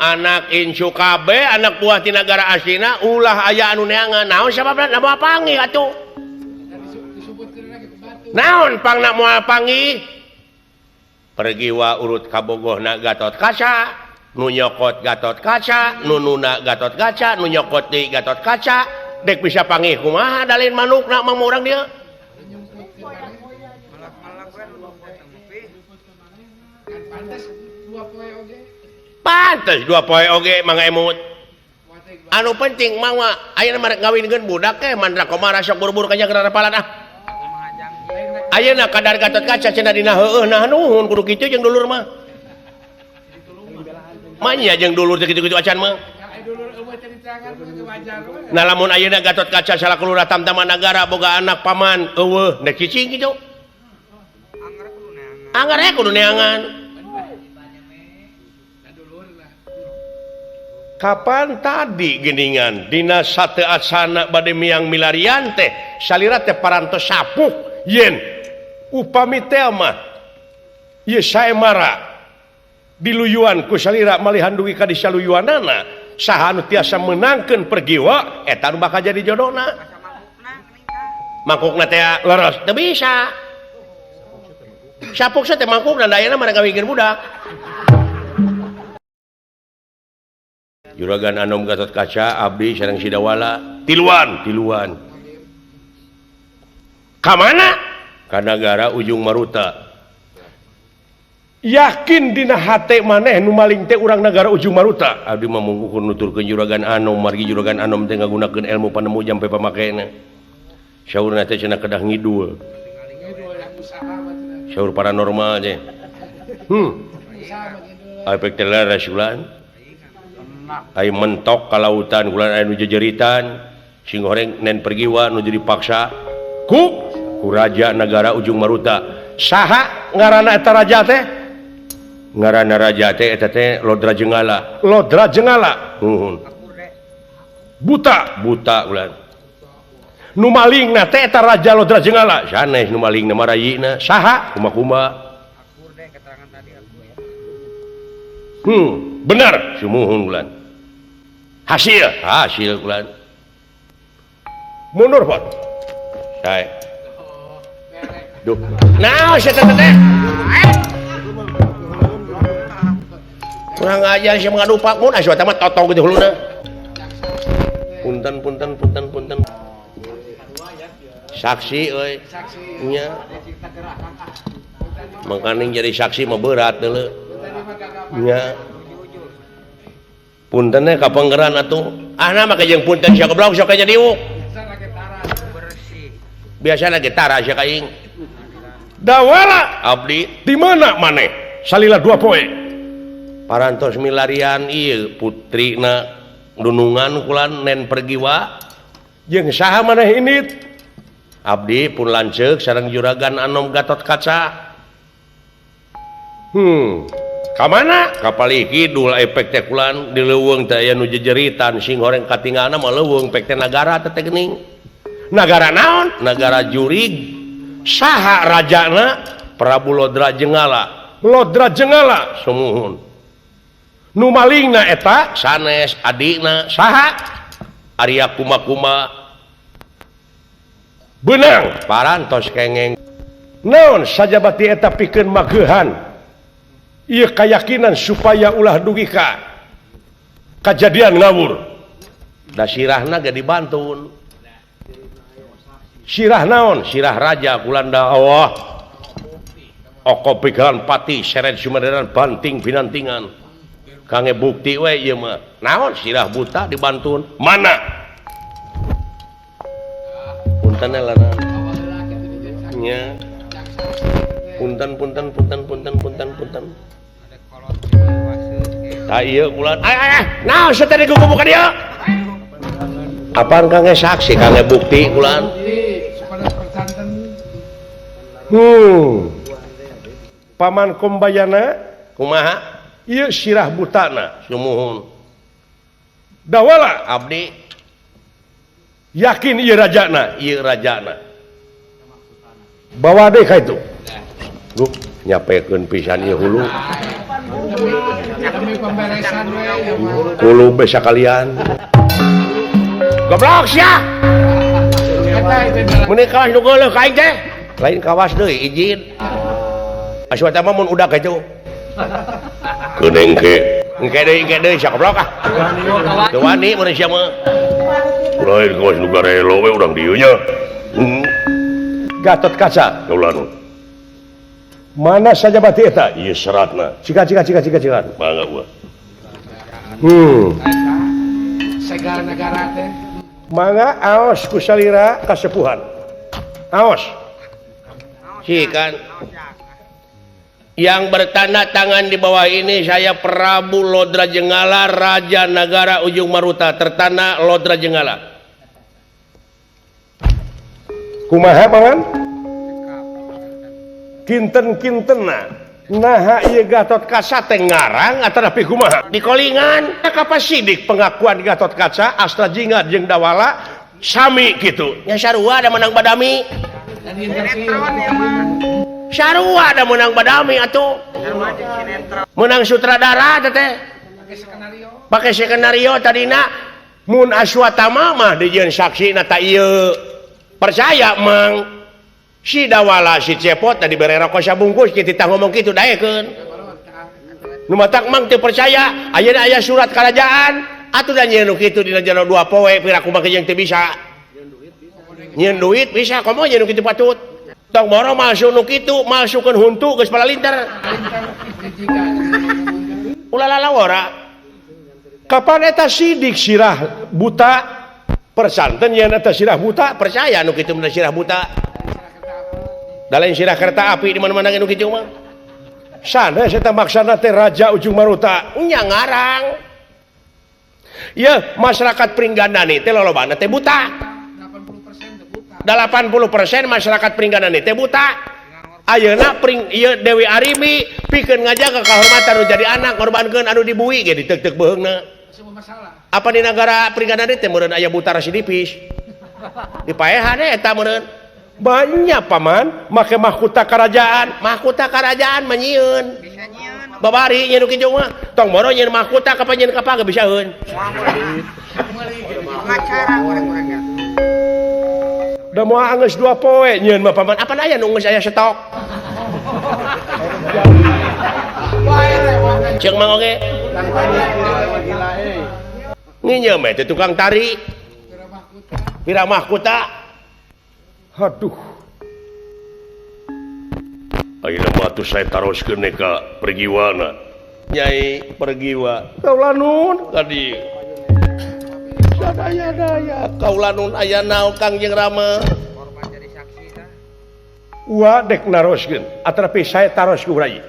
anak insu kabeh anak buah ti nagara asina ulah aya anu neangan naon sababna da moal panggih atuh naon pangna moal panggih pergiwa urut kabogohna Gatot Kaca nu nyokot Gatot Kaca nununa Gatot Kaca nu nyokot di Gatot Kaca dek bisa panggih kumaha dalin manukna mah urang dia pantes dua poe oge mangga emut anu penting mah ayeuna mah ngawinkeun budak teh mandra komara sok buru-buru ka jagrana palan ayeuna kadar Gatot Kaca cenah dina heueuh nah nuhun kudu kitu jeung dulur mah manya jeung dulur teh kitu-kitu acan mah nah lamun ayeuna Gatot Kaca salaku lurah tamtama nagara boga anak paman eueuh da cicing kitu anggar kudu neangan. Kapan tadi geningan dina sate asana bade miang milarian teh salira teh parantos sapuh yen upami teh mah ieu saemara diluyuan ku salira malihan dugi ka disaluyuanana saha anu tiasa menangkeun pergiwa eta nu bakal jadi jodohna mangkukna teh leres teu bisa sapuk teh mangkukna da ayeuna mah ngawinkeun budak. Juragan Anom Gatot Kaca abdi sareng Sidawala tiluan ka mana ka nagara ujung Maruta yakin dina hate maneh nu maling teh urang nagara ujung Maruta abdi mah mungkuh nuturkeun Juragan Anom margi Juragan Anom teh ngagunakeun ilmu panemu jampe pamakena saurna teh cenah kedah ngidul saur paranormal teh efek teler rasulan ay mentok ka lautan kulan aya nu jejeritan sing goreng nen pergiwa nu dipaksa ku raja nagara ujung Maruta saha ngaranna eta raja teh ngaranna raja teh eta teh Lodra Jenggala buta ulan nu malingna teh eta raja Lodra Jenggala sanes nu malingna marayina saha kumaha benar sumuhun ulan hasil ulan mundur Pak saya duh nah saya teh kurang ajar sih mengadu Pak mun asuh teh mah totong gitu huluna punten saksi euy nya mangkaning jadi saksi mah berat deuleu nya puntennya kapenggeran atuh ahna mah jeung punten sia goblok sok nya diuk biasana gitara sia kaing dawala abdi di mana maneh salila 2 poe parantos milarian ieu putrina dunungan kulan nen pergiwa jeung saha maneh init abdi pun lanceuk sareng juragan Anom Gatot Kaca kamana kapali kidul efek teh kulan di leuweung teh aya nu jejeritan sing goreng katinggalna mah leuweung pek teh nagara teh geuning nagara naon nagara jurig saha rajana Prabu Lodra Jenggala sumuhun nu malingna eta sanes adina saha Arya Kuma benang parantos kengeng naon sajabati eta pikeun mageuhan ieu keyakinan supaya ulah dugi ka kejadian ngawur da sirahna ge dibantun sirah naon sirah raja kulanda Allah oko pikiran pati seret sumaderan banting pinantingan kange bukti we ieu mah naon sirah buta dibantun mana punten elana nya punten tah ieu ulan naon sateuy gugu ka dieu apaan kange saksi kange bukti ulan paman kombayana kumaha ieu sirah butana sumuhun dawala abdi yakin ieu rajana bawa deh ka itu nyapekeun pisan ieu hulu kulo besa kalian goblok sia mun kawas nu geuleuh ka aing teh lain kawas deui izin asuh eta mah mun udah kitu keuneng ke engke deui sia goblok ah teu wani mun sia mah lain kawas nu garelo we urang dieu nya Gatot Kaca ulan mana saja bati eta ieu seratna cika mangga gua segala negara teh mangga aos ku salira kasepuhan aos kan yang bertanda tangan di bawah ini saya Prabu Lodra Jenggala Raja Negara Ujung Maruta tertanda Lodra Jenggala kumaha mangan kinten-kintenna naha ieu Gatot Kaca teh ngarang ataupun kumaha di kolingan kapas sidik pengakuan Gatot Kaca Astra Jingga jeung Dawala sami kitu nya sarua da menang badami sarua da menang badami atuh menang sutradara teh pakai skenario tadina mun Aswatama mah dijieun saksina ta ieu percaya mang si Dawala si Cepot tadi bere rokok sabungkus kita ngomong gitu daekeun nu matak mang teu percaya ayeuna aya surat kerajaan atuh da nyieun kitu dina jero 2 poe pira kumaha jeung teu bisa nyieun duit bisa komo nyieun kitu patut tong boro masuk nu kitu masukeun huntu geus palalintar ulah lalawara kapan eta sidik sirah buta persanten yen eta sirah buta percaya nu kitu mun sirah buta da lain sirah kereta api di mana-mana nu kitu mah sanes eta maksana teh Raja Ujung Maruta nya ngarang ya masyarakat Pringgandani teh lolobana teh buta 80% masyarakat Pringgandani teh buta ayeuna ieu Dewi Arimi pikeun ngajaga kahormatan nu jadi anak ngorbankeun anu dibui ge diteuk-teuk beheungna apa di negara Pringgandani teh meureun aya buta rasidipis di paehan eta meureun banyak paman make mahkota kerajaan menyieun babari nya nu kitu mah tong moro nya mahkota ka panjen kapag bisa heun pengacara orang-orangnya da moal anggeus 2 poe nyeun mah paman apa aya nu geus aya stok ceuk mang oge nginyeum teh tukang tari pira mahkota aduh ayeuna mah atuh saya taroskeun ka pergiwana nyai pergiwa kaulanun kadi sadaya-daya kaulanun aya naon Kang jeung Rama korban jadi saksi kan wa dek naroskeun atrapi saya taros ku rai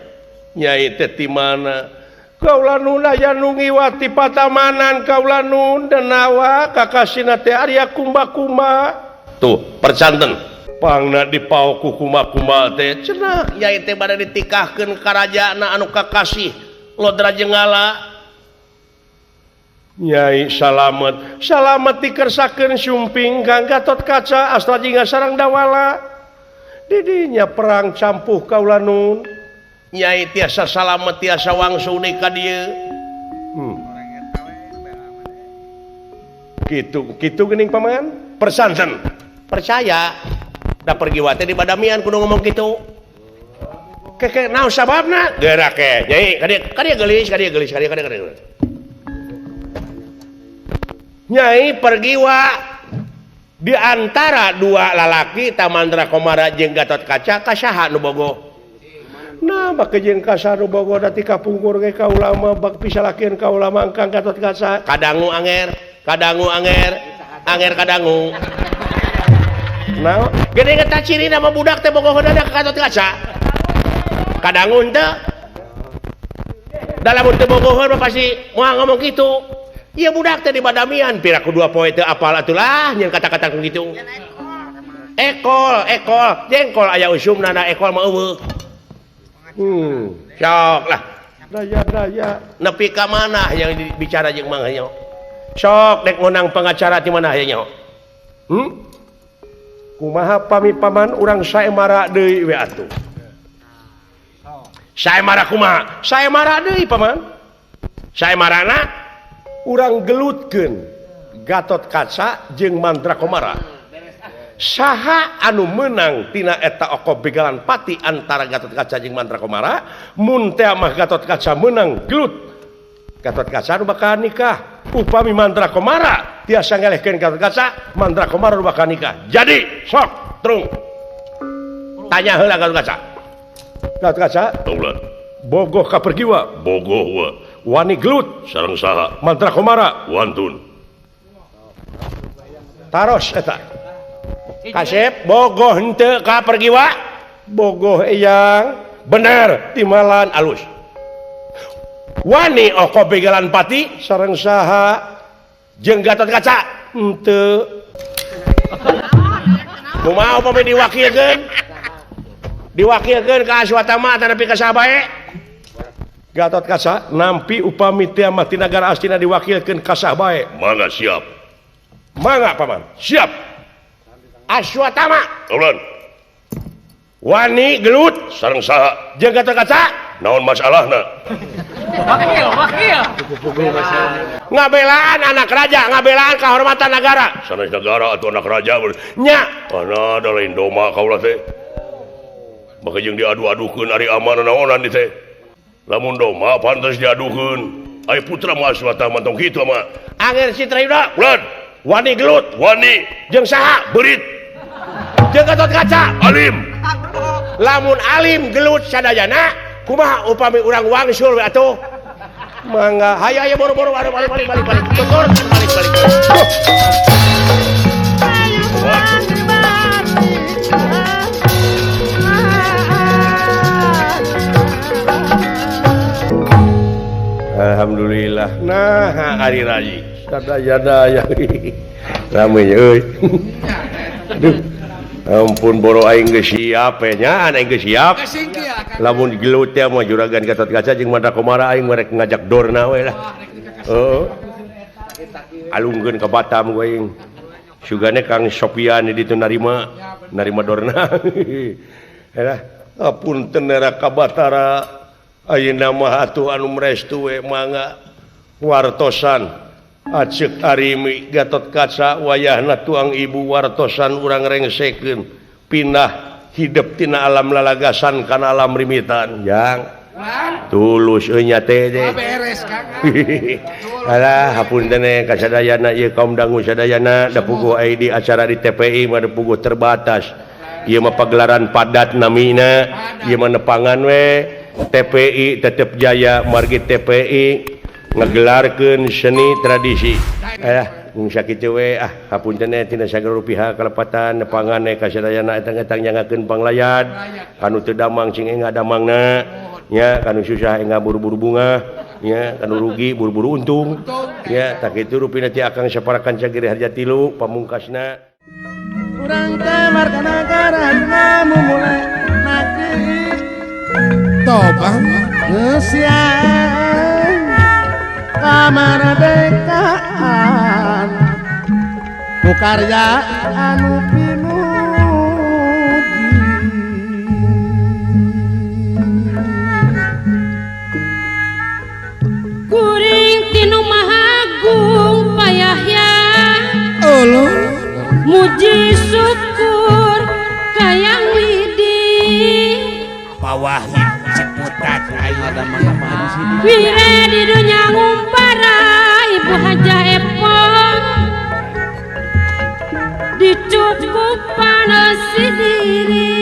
nyai teh ti mana kaulanun aya nu ngiwati patamanan kaulanun denawa kakasina teh Arya kumba-kumba tuh percanten pangna dipao ku kumba-kumba teh cenah nyai teh bade ditikahkeun ka rajaana anu kakasih Lodra Jenggala nyai salamet dikersakeun sumping Kang Gatotkaca asta jingga sareng dawala didinya perang campuh kaulanun nyai tiasa salamet tiasa wangsul ka dieu kitu geuning paman persanten percaya da pergi wa teh di badamian kudu ngomong kitu keke naon sababna geura ke nyai kadia geulis nyai pergi wa di antara dua lalaki Tamandra Komara jeung Gatotkaca kasaha nu bogoh nah bake jeung kasaha nu bogoh da ti kapungkur ge kaula mah bak pisalakeun kaula mah Kang Gatotkaca kadangu anger kadangu nah gede eta ciri nama budak teh bogoh da Gatotkaca kadangu teh dalam teu bogoh mah pasti moal ngomong kitu iya budak teh di badamian pira ku 2 poe teu apal atulah nyeun kata-kata kitu ekol jengkol aya usumna na ekol mah eueuh sok lah daya nepi ka mana yang bicara jeung Mang Hanyo sok dek ngonang pengacara di mana aya kumaha pami paman urang saemara deui we atuh saemara kumaha saemara deui paman saemarana urang gelutkeun Gatotkaca jeung Mandrakomara saha anu menang tina eta oko begalan pati antara Gatotkaca jeung Mandrakomara mun teh mah Gatotkaca menang gelut Gatotkaca nu bakal nikah upami Mandrakomara tiasa ngelehkeun Gatotkaca Mandrakomara nu bakal nikah jadi sok trung tanya heula Gatotkaca taulan bogoh ka pergiwa bogoh wa wani gelut sareng saha Mandrakomara wantun taros eta kasep bogoh henteu ka pergiwa bogoh eyang bener timalan alus wani oko begalan pati sareng saha jeung Gatotkaca henteu kumaha upami diwakilkeun ka Aswatama tanapi ka saha bae Gatotkaca nampi upami teh mah ti nagara astina diwakilkeun ka saha bae mangga siap mangga paman siap Aswatama ulun wani gelut sareng saha jeung Gatotkaca naon masalahna wakil ngabelaan anak raja ngabelaan kahormatan negara sanes negara atau anak raja nya ana da lain doma kaula teh maka jeung diadu-adukeun ari amanah naonan di teh lamun doma pantes diadukeun aya putra mah Aswatama tong kitu mah angin Citrayuda ulun wani gelut wani jeung saha beurit jeung Gatotkaca alim lamun alim gelut sadayana kumaha upami urang wangsul we atuh mangga hayaya boro-boro balik tutur balik alhamdulillah nah hari raji sadaya-daya rame euy duh ampun boro aing geus siap nya aing geus siap lamun gelut teh mah juragan Gatotkaca jeung Mandrakomara aing merek ngajak dorna we lah heeh alungkeun ka Batam we aing sugane Kang Sopian di ditu narima dorna lah apunten era ka Batara ayeuna mah atuh anu mrestu we mangga wartosan acek arimi Gatot Kaca wayahna tuang ibu wartosan urang rengsekeun pindah hidup tina alam lalagasan kana alam rimitan yang tulus nya teh beres Kang. alah hapunten kasadayana ieu kaum dangu sadayana da puguh aya di acara di TPI mah da puguh terbatas ieu mah pagelaran padat namina ieu mah nepangan we TPI tetep jaya margi TPI ngagelarkeun seni tradisi sakitu we hapunten tina sagala pihak kalepatan nepangan kasadayana etang-etang nyangakeun panglayad kanu teu damang cing enga damangna nya kanu susah enggak buru-buru bunga nya kanu rugi buru-buru untung ya tak kitu rupina ti akang saparakan cagiri harja tilu pamungkasna urang teh warga negara dina mulai negeri Tobang ngesian kamardikaan bukarya anu pinuji kuring tinu mahagung payahya muji syukur kayang widi Pawahid Ciputat ada mana di sini. wire di dunia ngumpara ibu haja epong dicukupan sendiri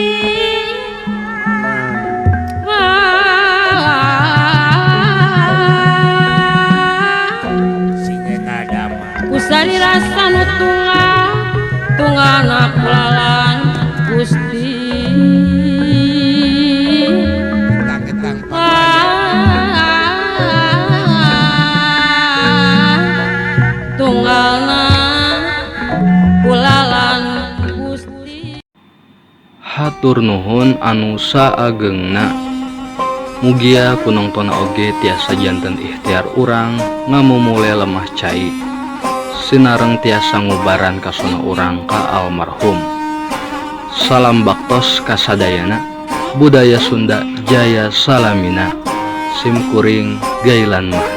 Usari rasa nu tunggal pulalan Gusti tunggalna pulalan Gusti hatur nuhun anu saagengna mugia kunongtona oge tiasa janten ikhtiar urang ngamumule lemah cai sinareng tiasa ngubaran kasona urang ka almarhum salam baktos kasadayana budaya Sunda jaya salamina sim kuring gailan mah